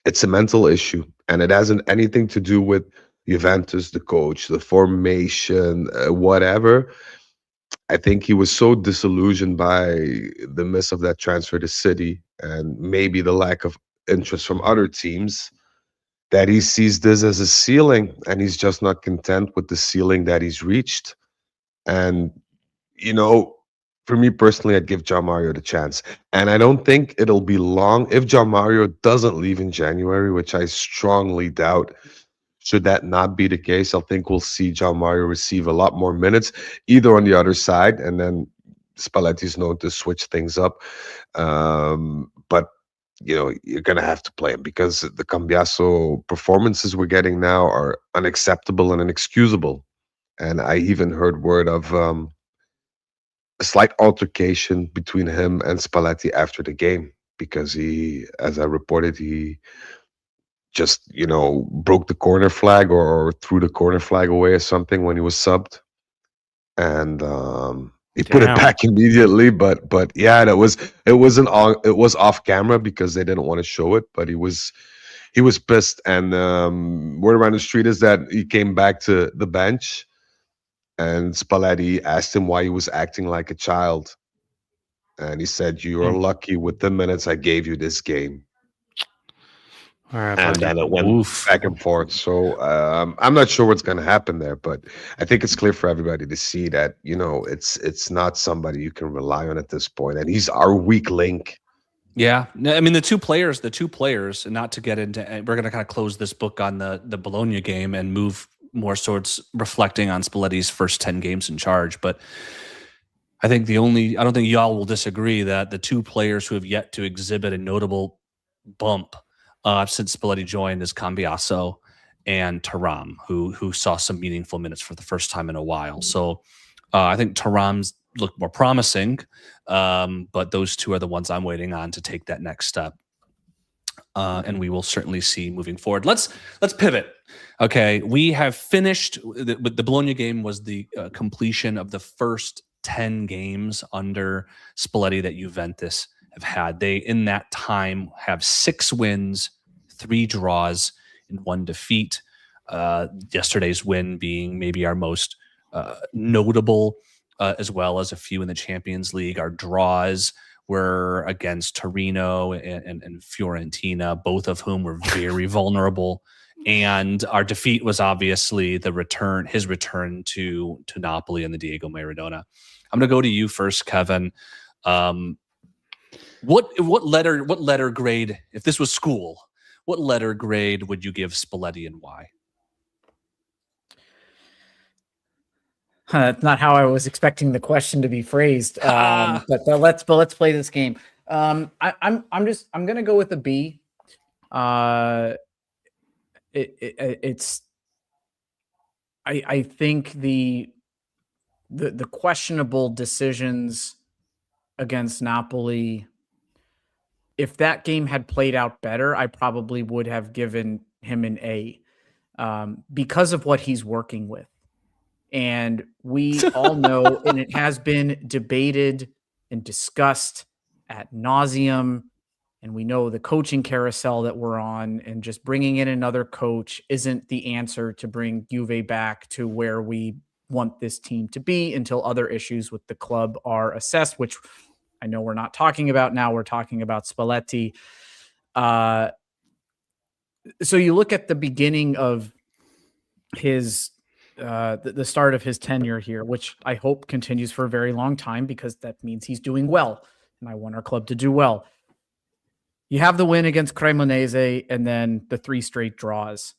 it's a mental issue, and it hasn't anything to do with Juventus, the coach, the formation, whatever. I think he was so disillusioned by the miss of that transfer to City and maybe the lack of interest from other teams that he sees this as a ceiling, and he's just not content with the ceiling that he's reached. And, you know, for me personally, I'd give John Mario the chance. And I don't think it'll be long if John Mario doesn't leave in January, which I strongly doubt. Should that not be the case, I think we'll see John Mario receive a lot more minutes, either on the other side, and then Spalletti's known to switch things up. But you're gonna have to play him because the Cambiaso performances we're getting now are unacceptable and inexcusable. And I even heard word of a slight altercation between him and Spalletti after the game because he, as I reported, he just broke the corner flag or threw the corner flag away or something when he was subbed, and he put it Damn. back immediately. But yeah, it was off camera because they didn't want to show it, but he was pissed. And word around the street is that he came back to the bench and Spalletti asked him why he was acting like a child, and he said, "You are lucky with the minutes I gave you this game." All right, And buddy. then it went back and forth. So I'm not sure what's going to happen there, but I think it's clear for everybody to see that it's not somebody you can rely on at this point, and he's our weak link. Yeah, I mean the two players, and not to get into, we're going to kind of close this book on the Bologna game and move more towards reflecting on Spalletti's first 10 games in charge. But I think I don't think y'all will disagree that the two players who have yet to exhibit a notable bump since Spalletti joined is Cambiaso and Thuram, who saw some meaningful minutes for the first time in a while. So I think Thuram's look more promising, but those two are the ones I'm waiting on to take that next step. And we will certainly see moving forward. Let's pivot. Okay, we have finished. The Bologna game was the completion of the first 10 games under Spalletti that Juventus have had. They, in that time, have 6 wins, 3 draws, and 1 defeat. Yesterday's win being maybe our most notable, as well as a few in the Champions League. Our draws were against Torino and Fiorentina, both of whom were very vulnerable. And our defeat was obviously his return to Napoli and the Diego Maradona. I'm going to go to you first, Kevin. What letter grade, if this was school, what letter grade would you give Spalletti and why? That's not how I was expecting the question to be phrased. But let's play this game. I'm going to go with a B. I think the questionable decisions against Napoli, if that game had played out better, I probably would have given him an A, because of what he's working with. And we all know, and it has been debated and discussed ad nauseum, and we know the coaching carousel that we're on, and just bringing in another coach isn't the answer to bring Juve back to where we want this team to be until other issues with the club are assessed, which I know we're not talking about now. We're talking about Spalletti. So you look at the beginning of his the start of his tenure here, which I hope continues for a very long time, because that means he's doing well, and I want our club to do well. You have the win against Cremonese and then the 3 straight draws.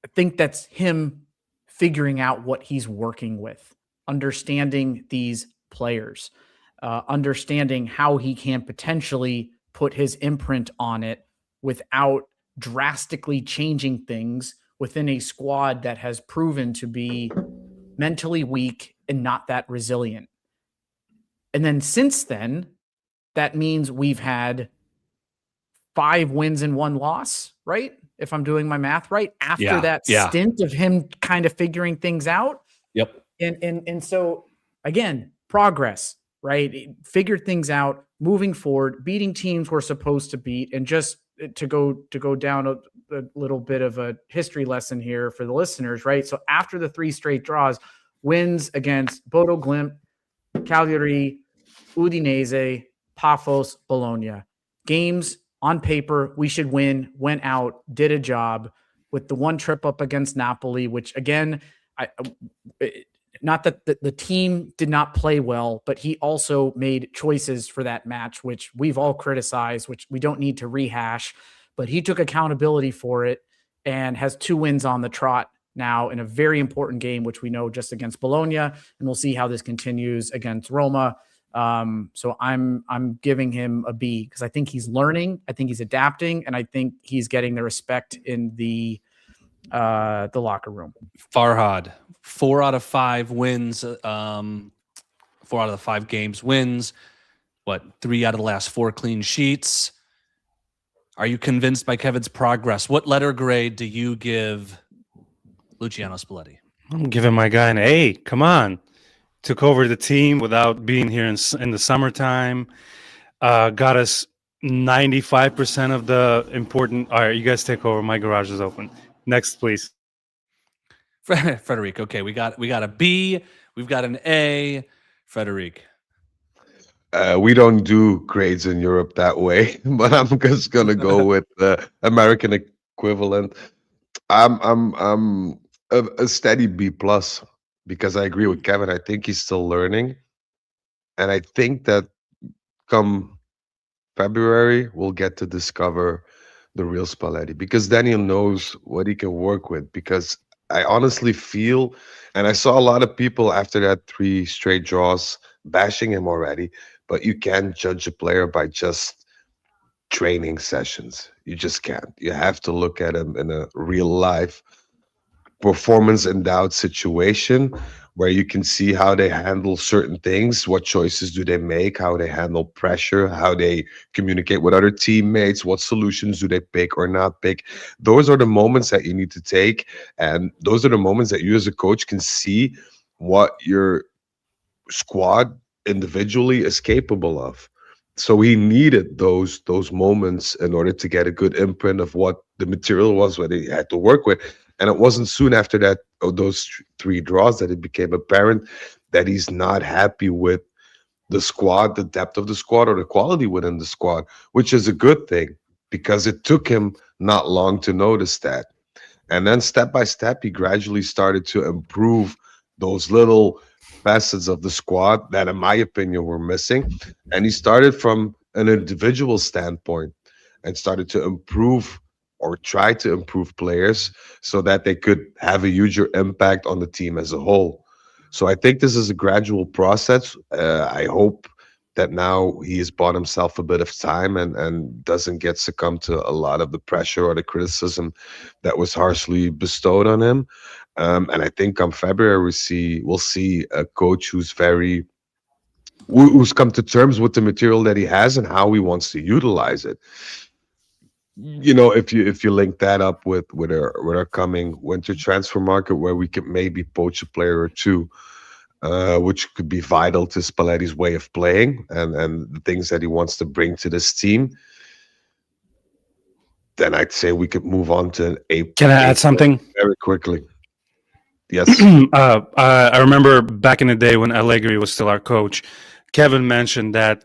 I think that's him figuring out what he's working with, understanding these players, understanding how he can potentially put his imprint on it without drastically changing things within a squad that has proven to be mentally weak and not that resilient. And then since then, that means we've had 5 wins and 1 loss, right? If I'm doing my math right, after that stint of him kind of figuring things out. Yep. And so again, progress. right? Figured things out, moving forward, beating teams we're supposed to beat, and just to go down a little bit of a history lesson here for the listeners, right? So after the 3 straight draws, wins against Bodo Glimt, Cagliari, Udinese, Paphos, Bologna. Games on paper we should win, went out, did a job, with the one trip up against Napoli, which again, not that the team did not play well, but he also made choices for that match, which we've all criticized, which we don't need to rehash, but he took accountability for it and has 2 wins on the trot now in a very important game, which we know just against Bologna, and we'll see how this continues against Roma. So I'm giving him a B because I think he's learning, I think he's adapting, and I think he's getting the respect in the locker room. Farhad, 4 out of 5 wins, 4 out of the 5 games wins. What, 3 out of the last 4 clean sheets? Are you convinced by Kevin's progress? What letter grade do you give Luciano Spalletti? I'm giving my guy an A. Come on. Took over the team without being here in the summertime. Got us 95% of the important. All right, you guys take over. My garage is open. Next, please. Frederic. Okay, we got a B. We've got an A. Frederic. We don't do grades in Europe that way, but I'm just gonna go with the American equivalent. I'm a steady B plus because I agree with Kevin. I think he's still learning, and I think that come February we'll get to discover the real Spalletti because Daniel knows what he can work with. Because I honestly feel, and I saw a lot of people after that 3 straight draws bashing him already, but you can't judge a player by just training sessions. You just can't. You have to look at him in a real life performance endowed situation where you can see how they handle certain things, what choices do they make, how they handle pressure, how they communicate with other teammates, what solutions do they pick or not pick. Those are the moments that you need to take, and those are the moments that you as a coach can see what your squad individually is capable of. So he needed those moments in order to get a good imprint of what the material was, what he had to work with. And it wasn't soon after that, those 3 draws, that it became apparent that he's not happy with the squad, the depth of the squad, or the quality within the squad, which is a good thing because it took him not long to notice that. And then step by step, he gradually started to improve those little facets of the squad that, in my opinion, were missing. And he started from an individual standpoint and started to improve or try to improve players so that they could have a huger impact on the team as a whole. So I think this is a gradual process. I hope that now he has bought himself a bit of time and doesn't get succumb to a lot of the pressure or the criticism that was harshly bestowed on him. And I think come February we'll see a coach who's come to terms with the material that he has and how he wants to utilize it. You know, if you link that up with our coming winter transfer market, where we could maybe poach a player or 2, which could be vital to Spalletti's way of playing and the things that he wants to bring to this team, then I'd say we could move on to an A. Can I add something very quickly? Yes. I remember back in the day when Allegri was still our coach, Kevin mentioned that.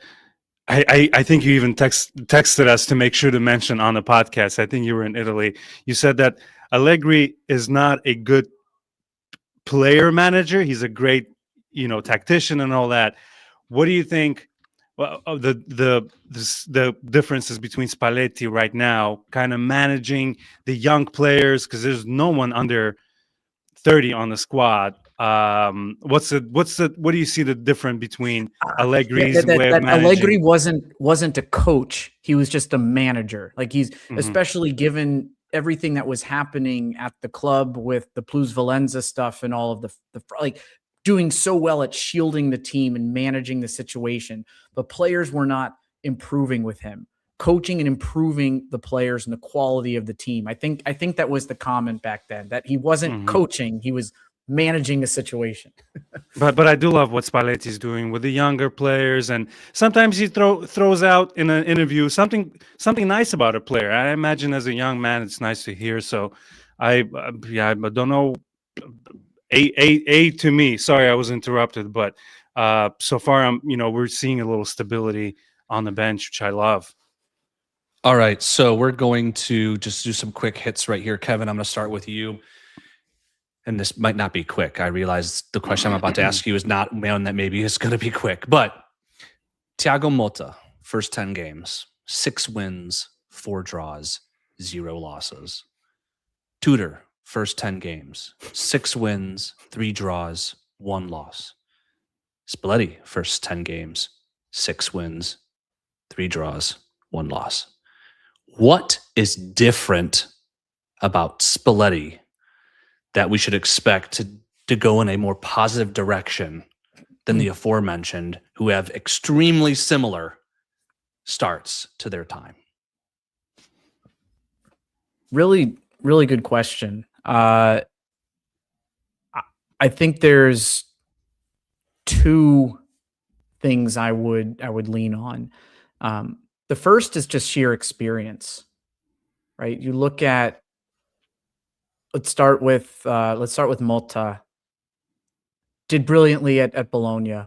I think you even texted us to make sure to mention on the podcast. I think you were in Italy. You said that Allegri is not a good player manager. He's a great, tactician and all that. What do you think? Well, the differences between Spalletti right now, kind of managing the young players, because there's no one under 30 on the squad. What do you see the difference between Allegri's way of managing? Allegri wasn't a coach. He was just a manager. Like he's especially given everything that was happening at the club with the Plus Valenza stuff and all of the like doing so well at shielding the team and managing the situation. But players were not improving with him. Coaching and improving the players and the quality of the team. I think that was the comment back then, that he wasn't coaching, he was managing a situation. But I do love what Spalletti's doing with the younger players, and sometimes he throws out in an interview something nice about a player. I imagine as a young man, it's nice to hear. So, I don't know. A to me. Sorry, I was interrupted, but so far we're seeing a little stability on the bench, which I love. All right, so we're going to just do some quick hits right here. Kevin, I'm going to start with you. And this might not be quick. I realize the question I'm about to ask you is not one that maybe is going to be quick. But Thiago Motta, first 10 games, 6 wins, 4 draws, 0 losses. Tudor, first 10 games, 6 wins, 3 draws, 1 loss. Spalletti, first 10 games, 6 wins, 3 draws, 1 loss. What is different about Spalletti that we should expect to go in a more positive direction than the aforementioned, who have extremely similar starts to their time? Really, really good question. I think there's 2 things I would lean on. The first is just sheer experience, right? You look at, let's start with Motta. Did brilliantly at Bologna,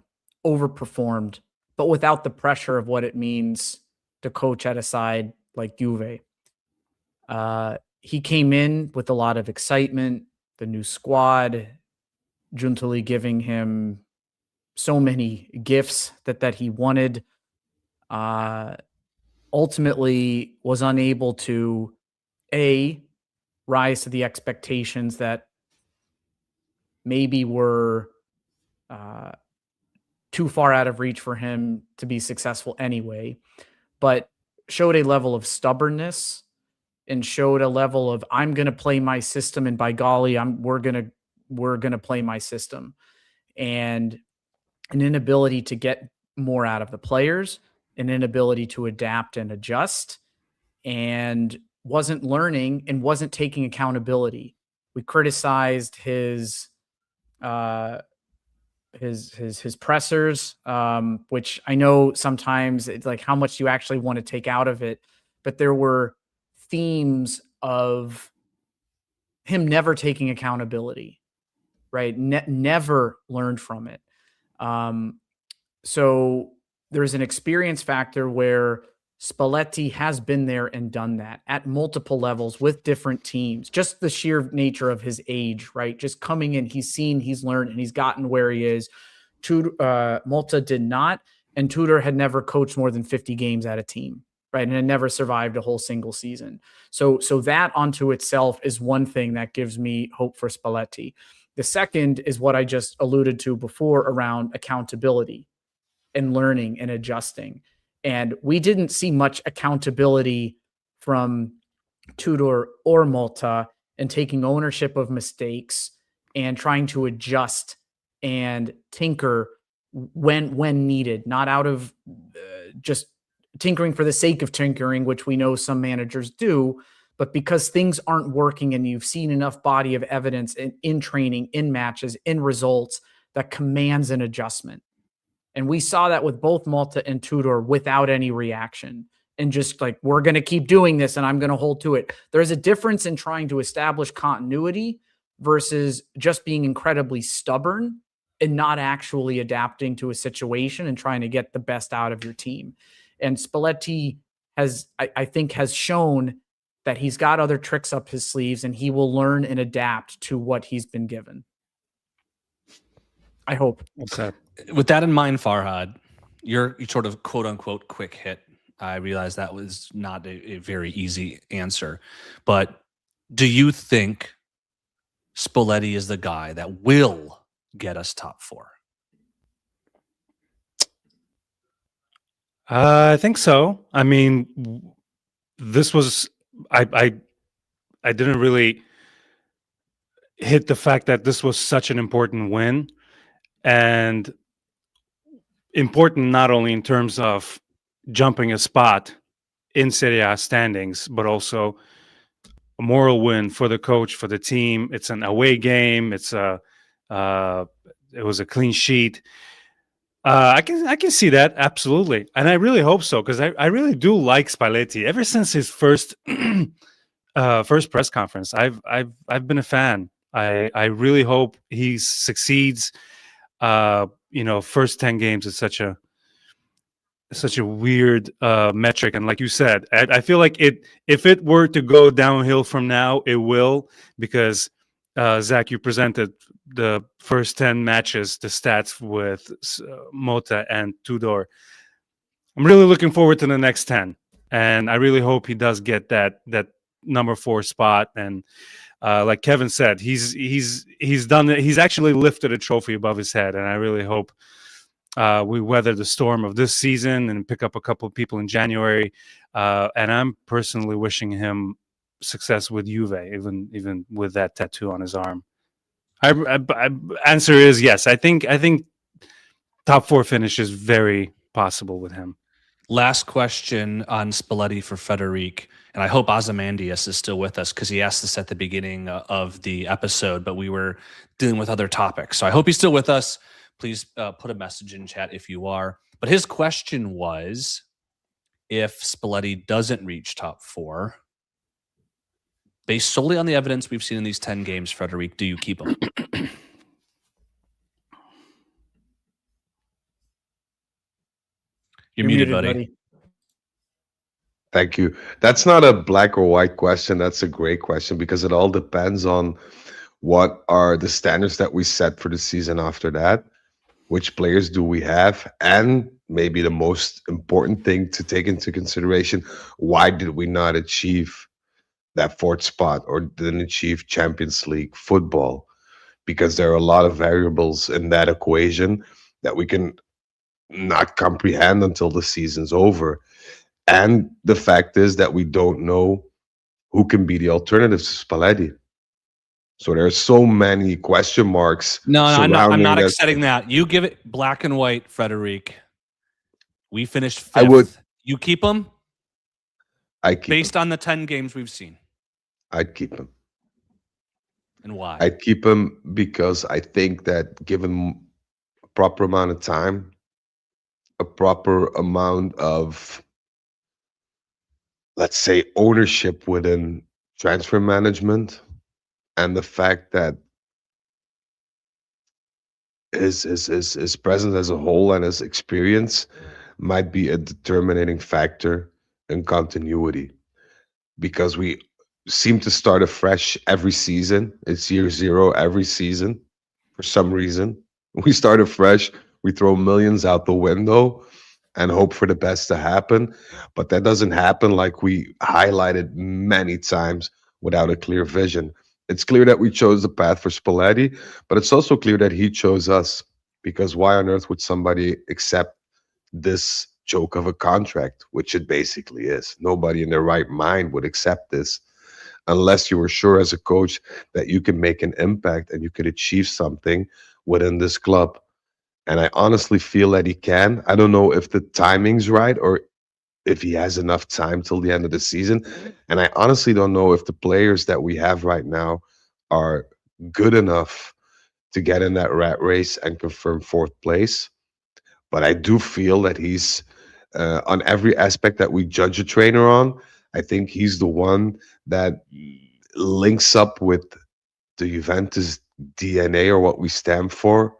overperformed, but without the pressure of what it means to coach at a side like Juve. He came in with a lot of excitement, the new squad, Giuntoli giving him so many gifts that he wanted. Ultimately was unable to rise to the expectations that maybe were too far out of reach for him to be successful anyway, but showed a level of stubbornness and showed a level of, I'm going to play my system, and by golly, we're going to play my system, and an inability to get more out of the players, an inability to adapt and adjust, and wasn't learning and wasn't taking accountability. We criticized his pressers, which I know sometimes it's like how much you actually want to take out of it, but there were themes of him never taking accountability, right? Never learned from it. So there's an experience factor where Spalletti has been there and done that at multiple levels with different teams. Just the sheer nature of his age, right? Just coming in, he's seen, he's learned, and he's gotten where he is. Motta did not, and Tudor had never coached more than 50 games at a team, right? And had never survived a whole single season. So that onto itself is one thing that gives me hope for Spalletti. The second is what I just alluded to before around accountability and learning and adjusting. And we didn't see much accountability from Tudor or Motta in taking ownership of mistakes and trying to adjust and tinker when needed, not out of just tinkering for the sake of tinkering, which we know some managers do, but because things aren't working and you've seen enough body of evidence in training, in matches, in results that commands an adjustment. And we saw that with both Motta and Tudor without any reaction and just like, we're going to keep doing this and I'm going to hold to it. There's a difference in trying to establish continuity versus just being incredibly stubborn and not actually adapting to a situation and trying to get the best out of your team. And Spalletti I think has shown that he's got other tricks up his sleeves and he will learn and adapt to what he's been given. I hope. Okay. With that in mind, Farhad, your sort of quote unquote quick hit. I realize that was not a very easy answer, but do you think Spalletti is the guy that will get us top 4? I think so. I mean, this was I didn't really hit the fact that this was such an important win, and important not only in terms of jumping a spot in Serie A standings, but also a moral win for the coach, for the team. It's an away game. It's a It was a clean sheet. I can see that absolutely, and I really hope so, because I really do like Spalletti. Ever since his first first press conference, I've been a fan. I really hope he succeeds. First 10 games is such a weird metric, and like you said, I feel like if it were to go downhill from now, it will, because Zach, you presented the first 10 matches, the stats with Mota and Tudor. I'm really looking forward to the next 10, and I really hope he does get that number 4 spot. And like Kevin said, he's done it. He's actually lifted a trophy above his head, and I really hope we weather the storm of this season and pick up a couple of people in January. And I'm personally wishing him success with Juve, even with that tattoo on his arm. Answer is yes. I think top 4 finish is very possible with him. Last question on Spalletti for Frederic, and I hope Ozymandias is still with us, because he asked this at the beginning of the episode, but we were dealing with other topics. So I hope he's still with us. Please put a message in chat if you are. But his question was, if Spalletti doesn't reach top 4, based solely on the evidence we've seen in these 10 games, Frederic, do you keep him? You're muted, buddy. Thank you. That's not a black or white question. That's a great question, because it all depends on what are the standards that we set for the season after that. Which players do we have? And maybe the most important thing to take into consideration, why did we not achieve that 4th spot or didn't achieve Champions League football? Because there are a lot of variables in that equation that we can not comprehend until the season's over. And the fact is that we don't know who can be the alternatives to Spalletti. So there are so many question marks. No, I'm not accepting that. You give it black and white, Frederic. We finished 5th. I would. You keep him? I keep based him. on the 10 games we've seen. I'd keep him. And why? I'd keep him because I think that given a proper amount of time, a proper amount of, let's say, ownership within transfer management, and the fact that his presence as a whole and his experience might be a determining factor in continuity, because we seem to start afresh every season. It's year 0 every season. For some reason, we start afresh. We throw millions out the window and hope for the best to happen, but that doesn't happen, like we highlighted many times, without a clear vision. It's clear that we chose the path for Spalletti, but it's also clear that he chose us, because why on earth would somebody accept this joke of a contract, which it basically is? Nobody in their right mind would accept this unless you were sure as a coach that you can make an impact and you could achieve something within this club. And I honestly feel that he can. I don't know if the timing's right or if he has enough time till the end of the season. And I honestly don't know if the players that we have right now are good enough to get in that rat race and confirm 4th place. But I do feel that he's on every aspect that we judge a trainer on. I think he's the one that links up with the Juventus DNA, or what we stand for,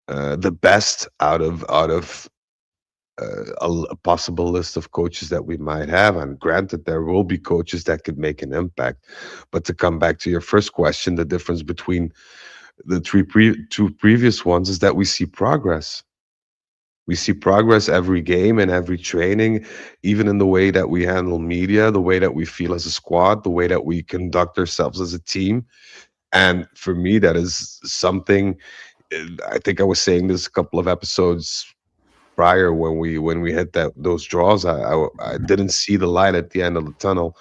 the best out of a possible list of coaches that we might have. And granted, there will be coaches that could make an impact. But to come back to your first question, the difference between the two previous ones is that we see progress. We see progress every game and every training, even in the way that we handle media, the way that we feel as a squad, the way that we conduct ourselves as a team. And for me, that is something, I think I was saying this a couple of episodes prior, when we hit those draws, I didn't see the light at the end of the tunnel.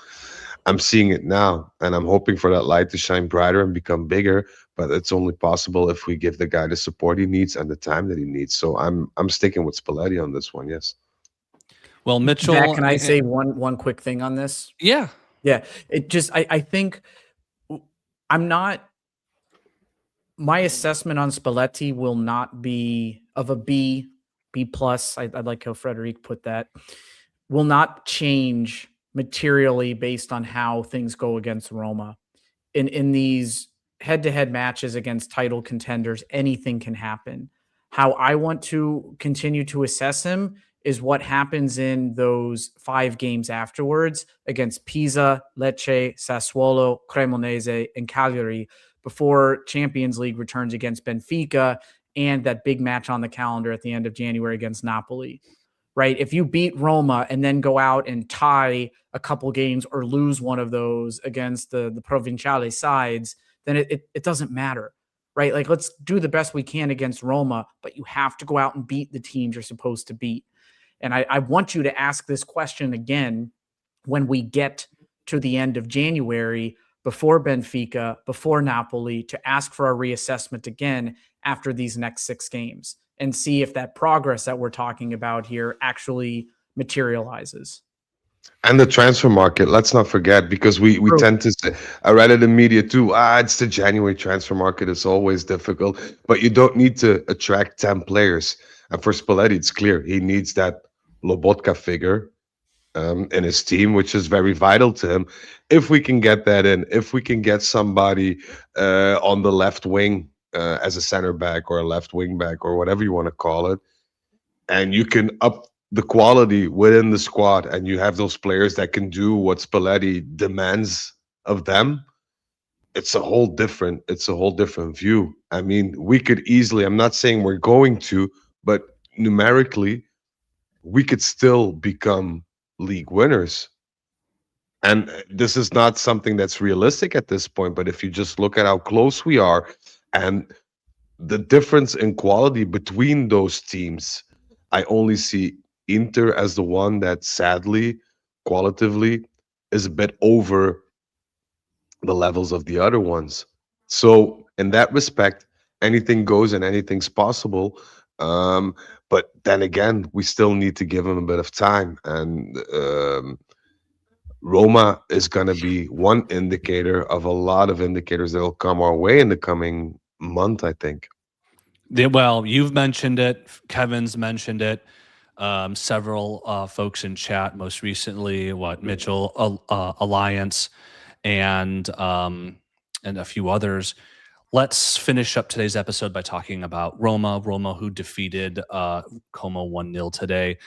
I'm seeing it now, and I'm hoping for that light to shine brighter and become bigger. But it's only possible if we give the guy the support he needs and the time that he needs. So I'm sticking with Spalletti on this one. Yes. Well, Mitchell, Zach, can I say one quick thing on this? Yeah. Yeah. It just, I think I'm not My assessment on Spalletti will not be of a B, B plus. I like how Frederic put that. Will not change materially based on how things go against Roma. In these head-to-head matches against title contenders, anything can happen. How I want to continue to assess him is what happens in those 5 games afterwards against Pisa, Lecce, Sassuolo, Cremonese, and Cagliari before Champions League returns against Benfica and that big match on the calendar at the end of January against Napoli. Right? If you beat Roma and then go out and tie a couple games or lose one of those against the Provinciale sides, then it doesn't matter, right? Like, let's do the best we can against Roma, but you have to go out and beat the teams you're supposed to beat. And I want you to ask this question again when we get to the end of January, before Benfica, before Napoli, to ask for a reassessment again after these next 6 games and see if that progress that we're talking about here actually materializes. And the transfer market, let's not forget, because we tend to say, I read it in media too, it's the January transfer market, it's always difficult, but you don't need to attract 10 players. And for Spalletti, it's clear he needs that Lobotka figure in his team, which is very vital to him. If we can get that in, if we can get somebody on the left wing as a center back or a left wing back or whatever you want to call it, and you can up the quality within the squad, and you have those players that can do what Spalletti demands of them, it's a whole different view. I mean, we could easily, I'm not saying we're going to, but numerically we could still become league winners. And this is not something that's realistic at this point, but if you just look at how close we are and the difference in quality between those teams, I only see Inter as the one that sadly, qualitatively, is a bit over the levels of the other ones. So in that respect, anything goes and anything's possible. But then again, we still need to give them a bit of time. And Roma is going to be one indicator of a lot of indicators that will come our way in the coming month, I think. Well, you've mentioned it. Kevin's mentioned it. Several folks in chat, most recently, Mitchell Alliance, and a few others. Let's finish up today's episode by talking about Roma. Roma, who defeated Como 1-0 today.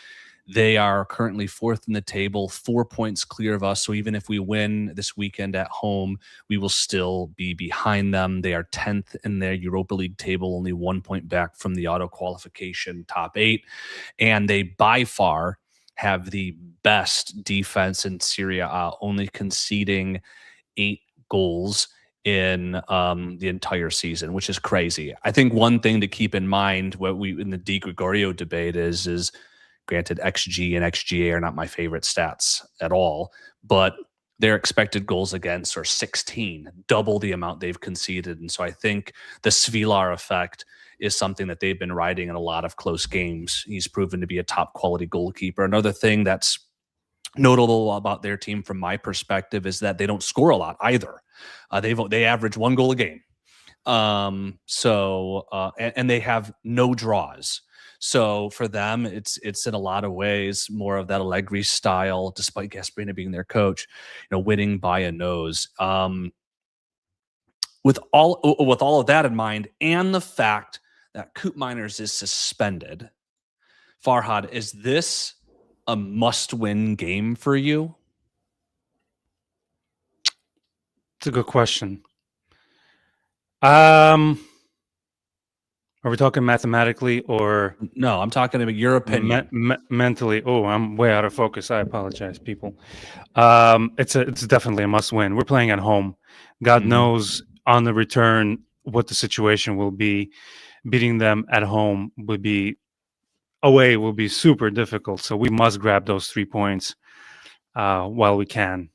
They are currently 4th in the table, 4 points clear of us. So even if we win this weekend at home, we will still be behind them. They are 10th in their Europa League table, only 1 point back from the auto qualification top 8. And they by far have the best defense in Serie A, only conceding 8 goals in the entire season, which is crazy. I think one thing to keep in mind, what we in the Di Gregorio debate is granted, XG and XGA are not my favorite stats at all, but their expected goals against are 16, double the amount they've conceded. And so I think the Svilar effect is something that they've been riding in a lot of close games. He's proven to be a top quality goalkeeper. Another thing that's notable about their team from my perspective is that they don't score a lot either. They average 1 goal a game. And they have no draws. So for them, it's in a lot of ways more of that Allegri style, despite Gasperini being their coach, winning by a nose. With all of that in mind, and the fact that Coop Miners is suspended, Farhad, is this a must-win game for you? It's a good question. Are we talking mathematically or No, I'm talking about your opinion. Mentally? Oh, I'm way out of focus. I apologize, people. It's definitely a must-win. We're playing at home. God knows on the return what the situation will be. Beating them at home would be away will be super difficult. So we must grab those 3 points while we can.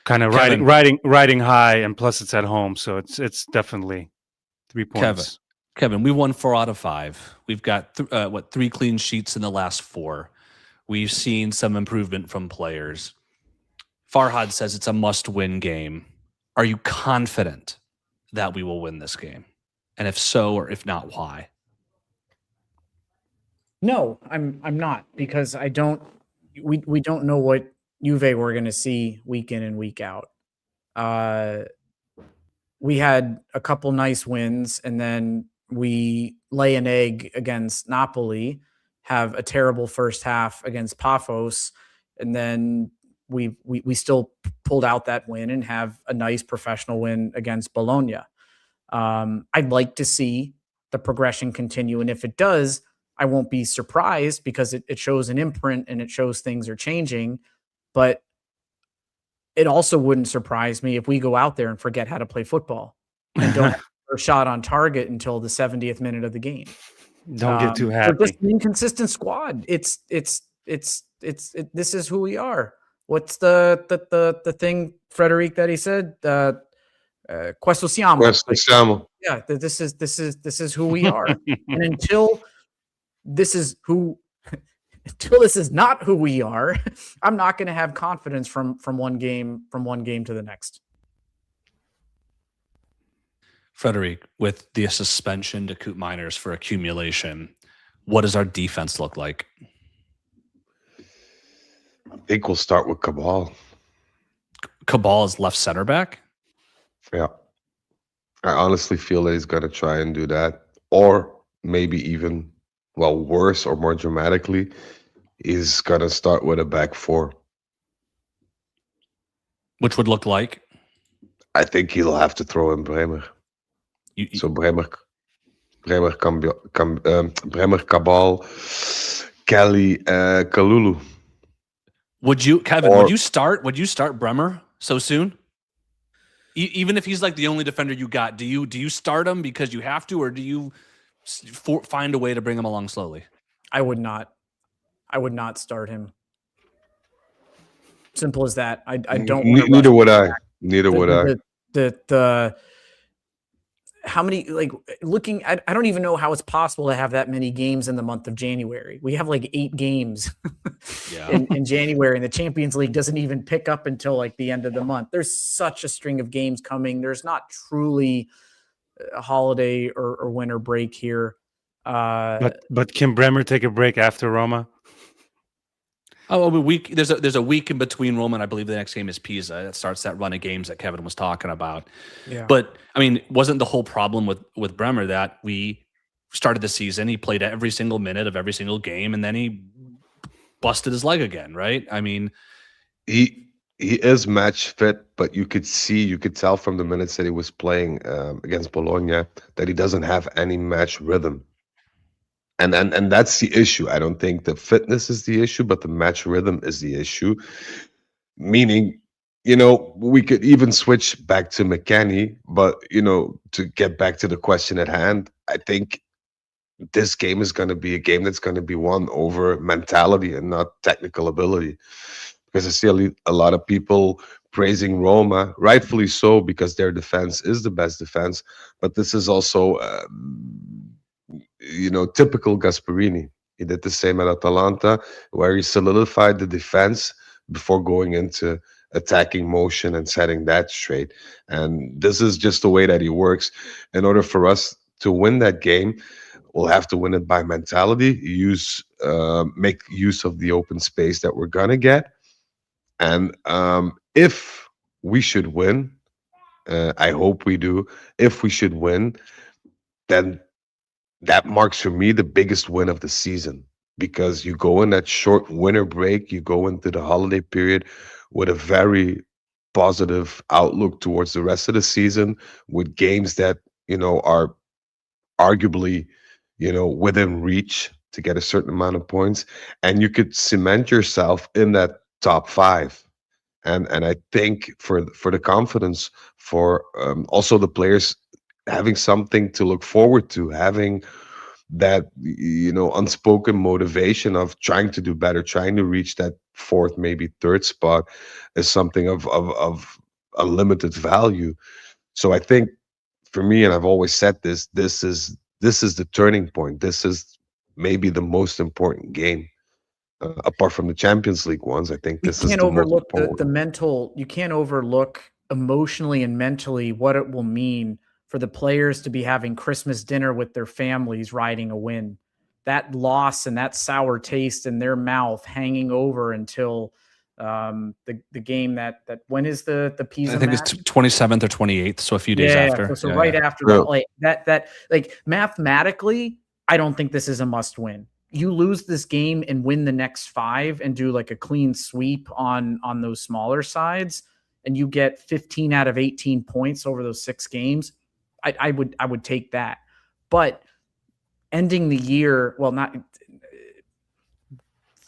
Kind of riding high, and plus it's at home, so it's definitely 3 points. Kevin, we won 4 out of 5. We've got 3 clean sheets in the last 4. We've seen some improvement from players. Farhad says it's a must-win game. Are you confident that we will win this game? And if so, or if not, why? No, I'm not, because we don't know what Juve we're going to see week in and week out. We had a couple nice wins, and then we lay an egg against Napoli, have a terrible first half against Paphos, and then we still pulled out that win and have a nice professional win against Bologna. I'd like to see the progression continue, and if it does, I won't be surprised, because it shows an imprint and it shows things are changing. But it also wouldn't surprise me if we go out there and forget how to play football and don't have a shot on target until the 70th minute of the game. Don't get too We're happy. just an inconsistent squad. This is who we are. What's the thing, Frederic, that he said? Questo siamo. Questo siamo. Yeah, this is who we are. And until this is not who we are, I'm not going to have confidence from one game to the next. Frederic, with the suspension to Coop Miners for accumulation, what does our defense look like? I think we'll start with Cabal. Cabal is left center back? Yeah. I honestly feel that he's going to try and do that. Or maybe even, well, worse or more dramatically, he's going to start with a back four. Which would look like? I think he'll have to throw in Bremer. So Bremer, Cabal, Kelly, Kalulu. Would you, Kevin? Would you start Bremer so soon? Even if he's like the only defender you got, do you start him because you have to, or do you find a way to bring him along slowly? I would not start him. Simple as that. I don't. Neither would I. Neither would I. The how many, like, looking at, I don't even know how it's possible to have that many games in the month of January. We have like 8 games in January, and the Champions League doesn't even pick up until like the end of the month. There's such a string of games coming. There's not truly a holiday or winter break here. But can Bremer take a break after Roma? Oh, a week. There's a week in between Roma, and I believe the next game is Pisa. That starts that run of games that Kevin was talking about. Yeah. But I mean, wasn't the whole problem with Bremer that we started the season, he played every single minute of every single game, and then he busted his leg again, right? I mean, he is match fit, but you could tell from the minutes that he was playing against Bologna that he doesn't have any match rhythm. And that's the issue. I don't think the fitness is the issue, but the match rhythm is the issue. Meaning, we could even switch back to McKennie, but, to get back to the question at hand, I think this game is going to be a game that's going to be won over mentality and not technical ability. Because I see a lot of people praising Roma, rightfully so, because their defense is the best defense. But this is also typical Gasperini. He did the same at Atalanta, where he solidified the defense before going into attacking motion and setting that straight. And this is just the way that he works. In order for us to win that game, we'll have to win it by mentality, make use of the open space that we're gonna get. And if we should win, I hope we do. If we should win, then that marks for me the biggest win of the season, because you go in that short winter break, you go into the holiday period with a very positive outlook towards the rest of the season, with games that are arguably within reach to get a certain amount of points, and you could cement yourself in that top 5. And I think for the confidence, for also the players having something to look forward to, having that unspoken motivation of trying to do better, trying to reach that 4th, maybe 3rd spot, is something of unlimited value. So I think for me, and I've always said this is the turning point. This is maybe the most important game. Apart from the Champions League ones, I think this is the overlook most important. the mental. You can't overlook emotionally and mentally what it will mean for the players to be having Christmas dinner with their families riding a win. That loss and that sour taste in their mouth hanging over until the game that when is the Pisa I think match? it's 27th or 28th, so a few days after. So Yeah, right yeah. after that, like mathematically, I don't think this is a must win. You lose this game and win the next 5 and do like a clean sweep on those smaller sides, and you get 15 out of 18 points over those 6 games. I would take that. But ending the year, well, not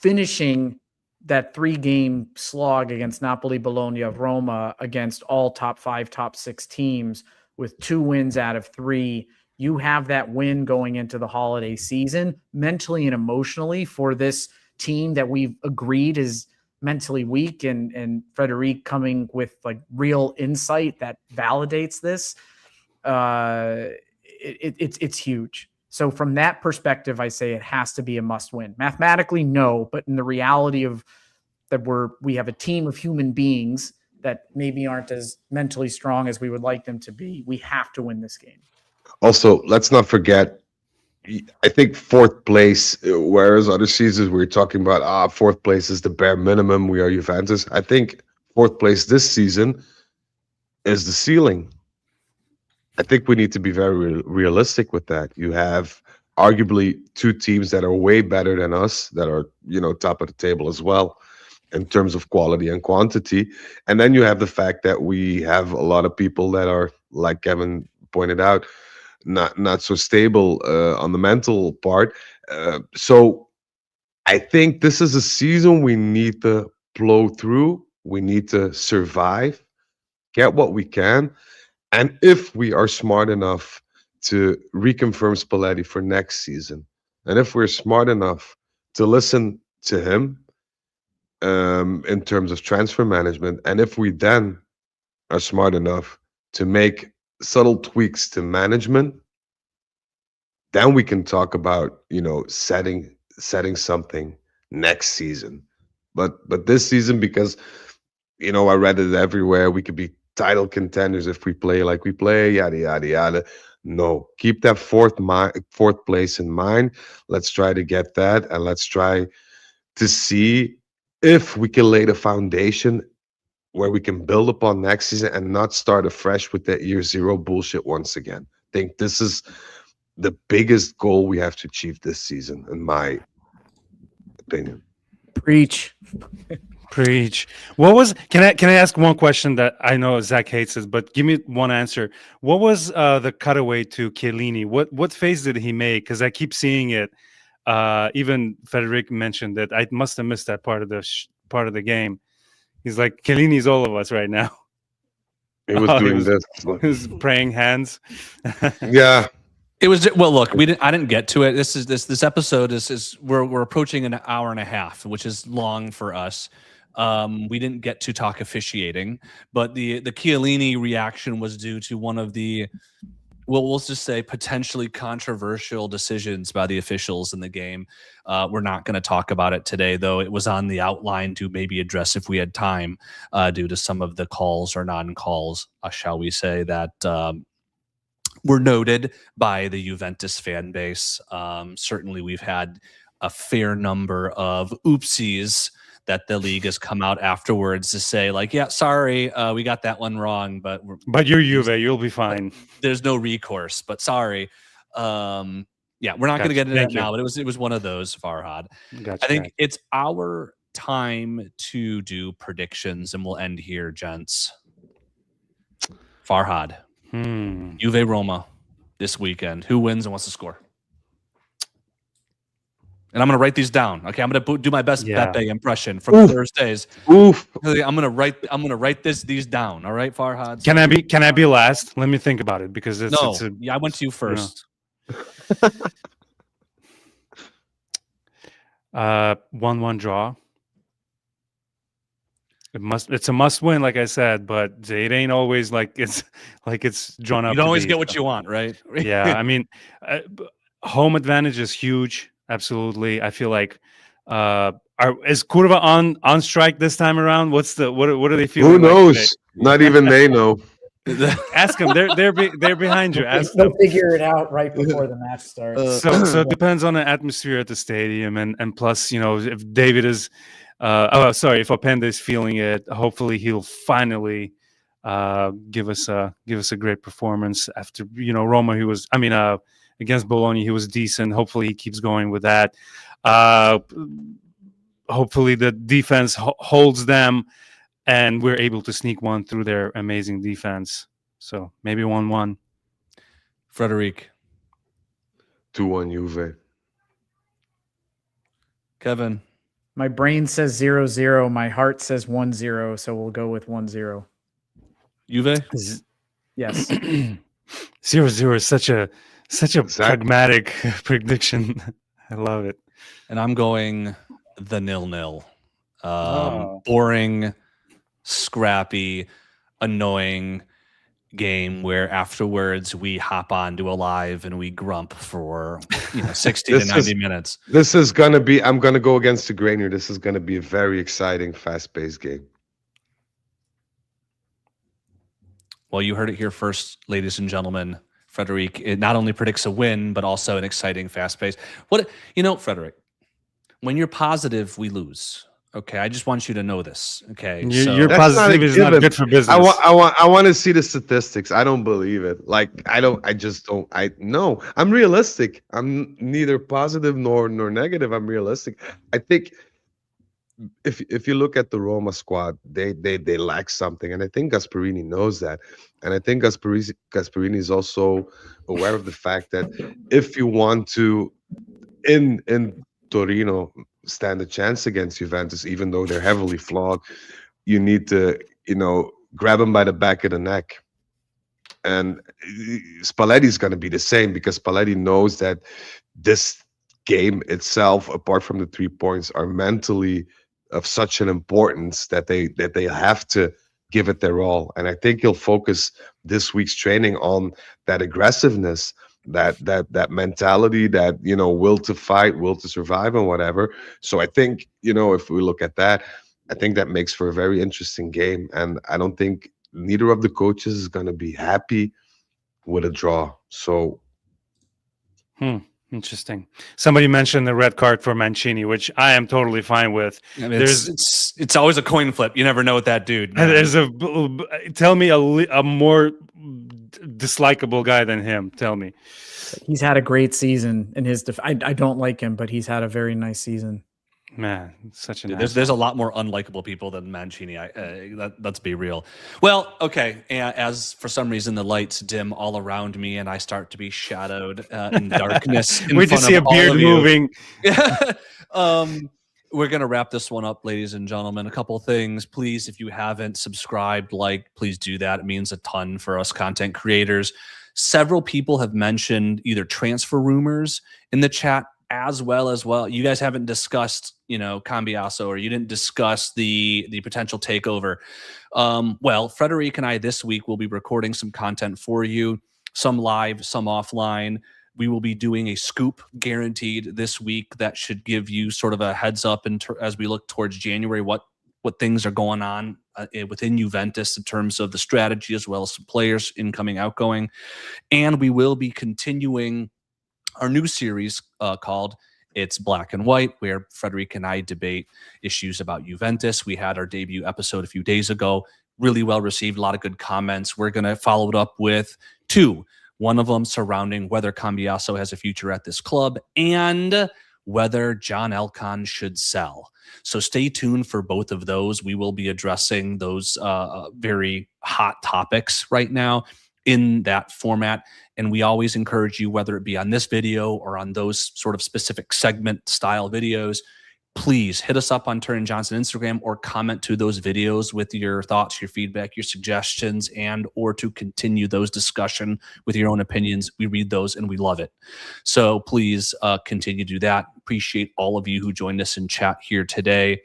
finishing that 3-game slog against Napoli, Bologna, Roma, against all top 5, top 6 teams with 2 wins out of 3, you have that win going into the holiday season mentally and emotionally for this team that we've agreed is mentally weak, and Frederic coming with like real insight that validates this. It's huge. So from that perspective, I say it has to be a must win. Mathematically, no, but in the reality of that we have a team of human beings that maybe aren't as mentally strong as we would like them to be. We have to win this game. Also, let's not forget, I think 4th place, whereas other seasons we were talking about, 4th place is the bare minimum. We are Juventus. I think 4th place this season is the ceiling. I think we need to be very realistic with that. You have arguably 2 teams that are way better than us, that are, top of the table as well in terms of quality and quantity. And then you have the fact that we have a lot of people that are, like Kevin pointed out, not so stable on the mental part. So I think this is a season we need to blow through. We need to survive, get what we can. And if we are smart enough to reconfirm Spalletti for next season, and if we're smart enough to listen to him in terms of transfer management, and if we then are smart enough to make subtle tweaks to management, then we can talk about setting something next season. But this season, because I read it everywhere, we could be title contenders if we play like we play, yada yada yada. No, keep that 4th place in mind. Let's try to get that, and let's try to see if we can lay the foundation where we can build upon next season and not start afresh with that year 0 bullshit once again. I think this is the biggest goal we have to achieve this season, in my opinion. Preach. What was? Can I ask one question that I know Zach hates it, but give me one answer. What was the cutaway to Chiellini? What phase did he make? Because I keep seeing it. Even Frederic mentioned that I must have missed that part of the game. He's like, Chiellini's all of us right now. He was doing this. He was praying hands. Yeah. It was, well, look, I didn't get to it. This episode is we're approaching an hour and a half, which is long for us. We didn't get to talk officiating, but the Chiellini reaction was due to one of the, well, we'll just say potentially controversial decisions by the officials in the game. We're not going to talk about it today, though. It was on the outline to maybe address if we had time, due to some of the calls or non-calls, shall we say, that were noted by the Juventus fan base. Certainly, we've had a fair number of oopsies that the league has come out afterwards to say, like, yeah, sorry, we got that one wrong, but you're Juve, you'll be fine. There's no recourse, but sorry. Yeah, we're not going to get into that now, but it was one of those, Farhad. I think it's our time to do predictions, and we'll end here, gents. Farhad, Juve Roma this weekend. Who wins and what's the score? And I'm going to write these down. Okay, I'm going to do my best Pepe impression from Thursdays. Oof. I'm going to write these down. All right, Farhad. Can I be last? Let me think about it, because I went to you first. 1-1 draw. It's a must win, like I said, but it ain't always like it's drawn up. You don't always get what you want, right? Yeah, I mean, home advantage is huge. Absolutely. I feel like is Curva on strike this time around? What are they feeling? Who knows? Like Not even they know. Ask them. They're behind you. Ask They'll them. figure it out right before the match starts. So it depends on the atmosphere at the stadium, and plus, if David is, if Openda is feeling it, hopefully he'll finally give us a great performance after Roma. He was, against Bologna, he was decent. Hopefully he keeps going with that. Hopefully the defense holds them, and we're able to sneak one through their amazing defense. So maybe 1-1. Frederic. 2-1 Juve. Kevin. My brain says 0-0. My heart says 1-0. So we'll go with 1-0. Juve? Yes. 0-0 is such a pragmatic prediction. I love it. And I'm going the 0-0. Boring, scrappy, annoying game where afterwards we hop onto a live and we grump for 60 to 90 minutes. This is gonna be. I'm gonna go against the grain here. This is gonna be a very exciting, fast-paced game. Well, you heard it here first, ladies and gentlemen. Frederic, it not only predicts a win, but also an exciting, fast-paced. Frederic, when you're positive, we lose. Okay, I just want you to know this. Okay, your positivity is not good for business. I want to see the statistics. I don't believe it. No. I'm realistic. I'm neither positive nor negative. I'm realistic. I think if you look at the Roma squad, they lack something, and I think Gasperini knows that. And I think Gasperini is also aware of the fact that if you want to in Torino stand a chance against Juventus, even though they're heavily flawed, you need to, grab them by the back of the neck. And Spalletti is going to be the same, because Spalletti knows that this game itself, apart from the 3 points, are mentally of such an importance that they have to give it their all. And I think he'll focus this week's training on that aggressiveness, that mentality, that will to fight, will to survive, and whatever. So I think if we look at that, I think that makes for a very interesting game, and I don't think neither of the coaches is going to be happy with a draw. So interesting. Somebody mentioned the red card for Mancini, which I am totally fine with. It's always a coin flip. You never know with that dude. Tell me a more dislikable guy than him. Tell me. He's had a great season in his I don't like him, but he's had a very nice season. Man, such a there's a lot more unlikable people than Mancini. Let's be real. Well, okay. As for some reason the lights dim all around me and I start to be shadowed in darkness. We just see a beard moving. We're gonna wrap this one up, ladies and gentlemen. A couple things, please. If you haven't subscribed, please do that. It means a ton for us content creators. Several people have mentioned either transfer rumors in the chat, as well. You guys haven't discussed, Cambiasso, or you didn't discuss the potential takeover. Well, Frederic and I this week will be recording some content for you, some live, some offline. We will be doing a scoop guaranteed this week that should give you sort of a heads up as we look towards January, what things are going on within Juventus in terms of the strategy, as well as some players incoming, outgoing. And we will be continuing our new series called It's Black and White, where Frederic and I debate issues about Juventus. We had our debut episode a few days ago, really well received, a lot of good comments. We're going to follow it up with 2. One of them surrounding whether Cambiasso has a future at this club and whether John Elkann should sell. So stay tuned for both of those. We will be addressing those very hot topics right now in that format. And we always encourage you, whether it be on this video or on those sort of specific segment style videos, please hit us up on Turin Johnson Instagram or comment to those videos with your thoughts, your feedback, your suggestions, and or to continue those discussion with your own opinions. We read those and we love it. So please continue to do that. Appreciate all of you who joined us in chat here today.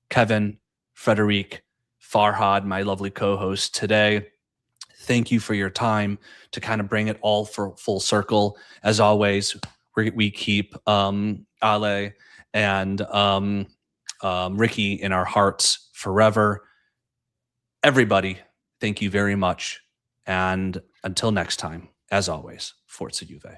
Kevin, Frederic, Farhad, my lovely co-host today. Thank you for your time to kind of bring it all for full circle. As always, we keep Ale and Ricky in our hearts forever. Everybody, thank you very much And until next time, as always, Forza Juve.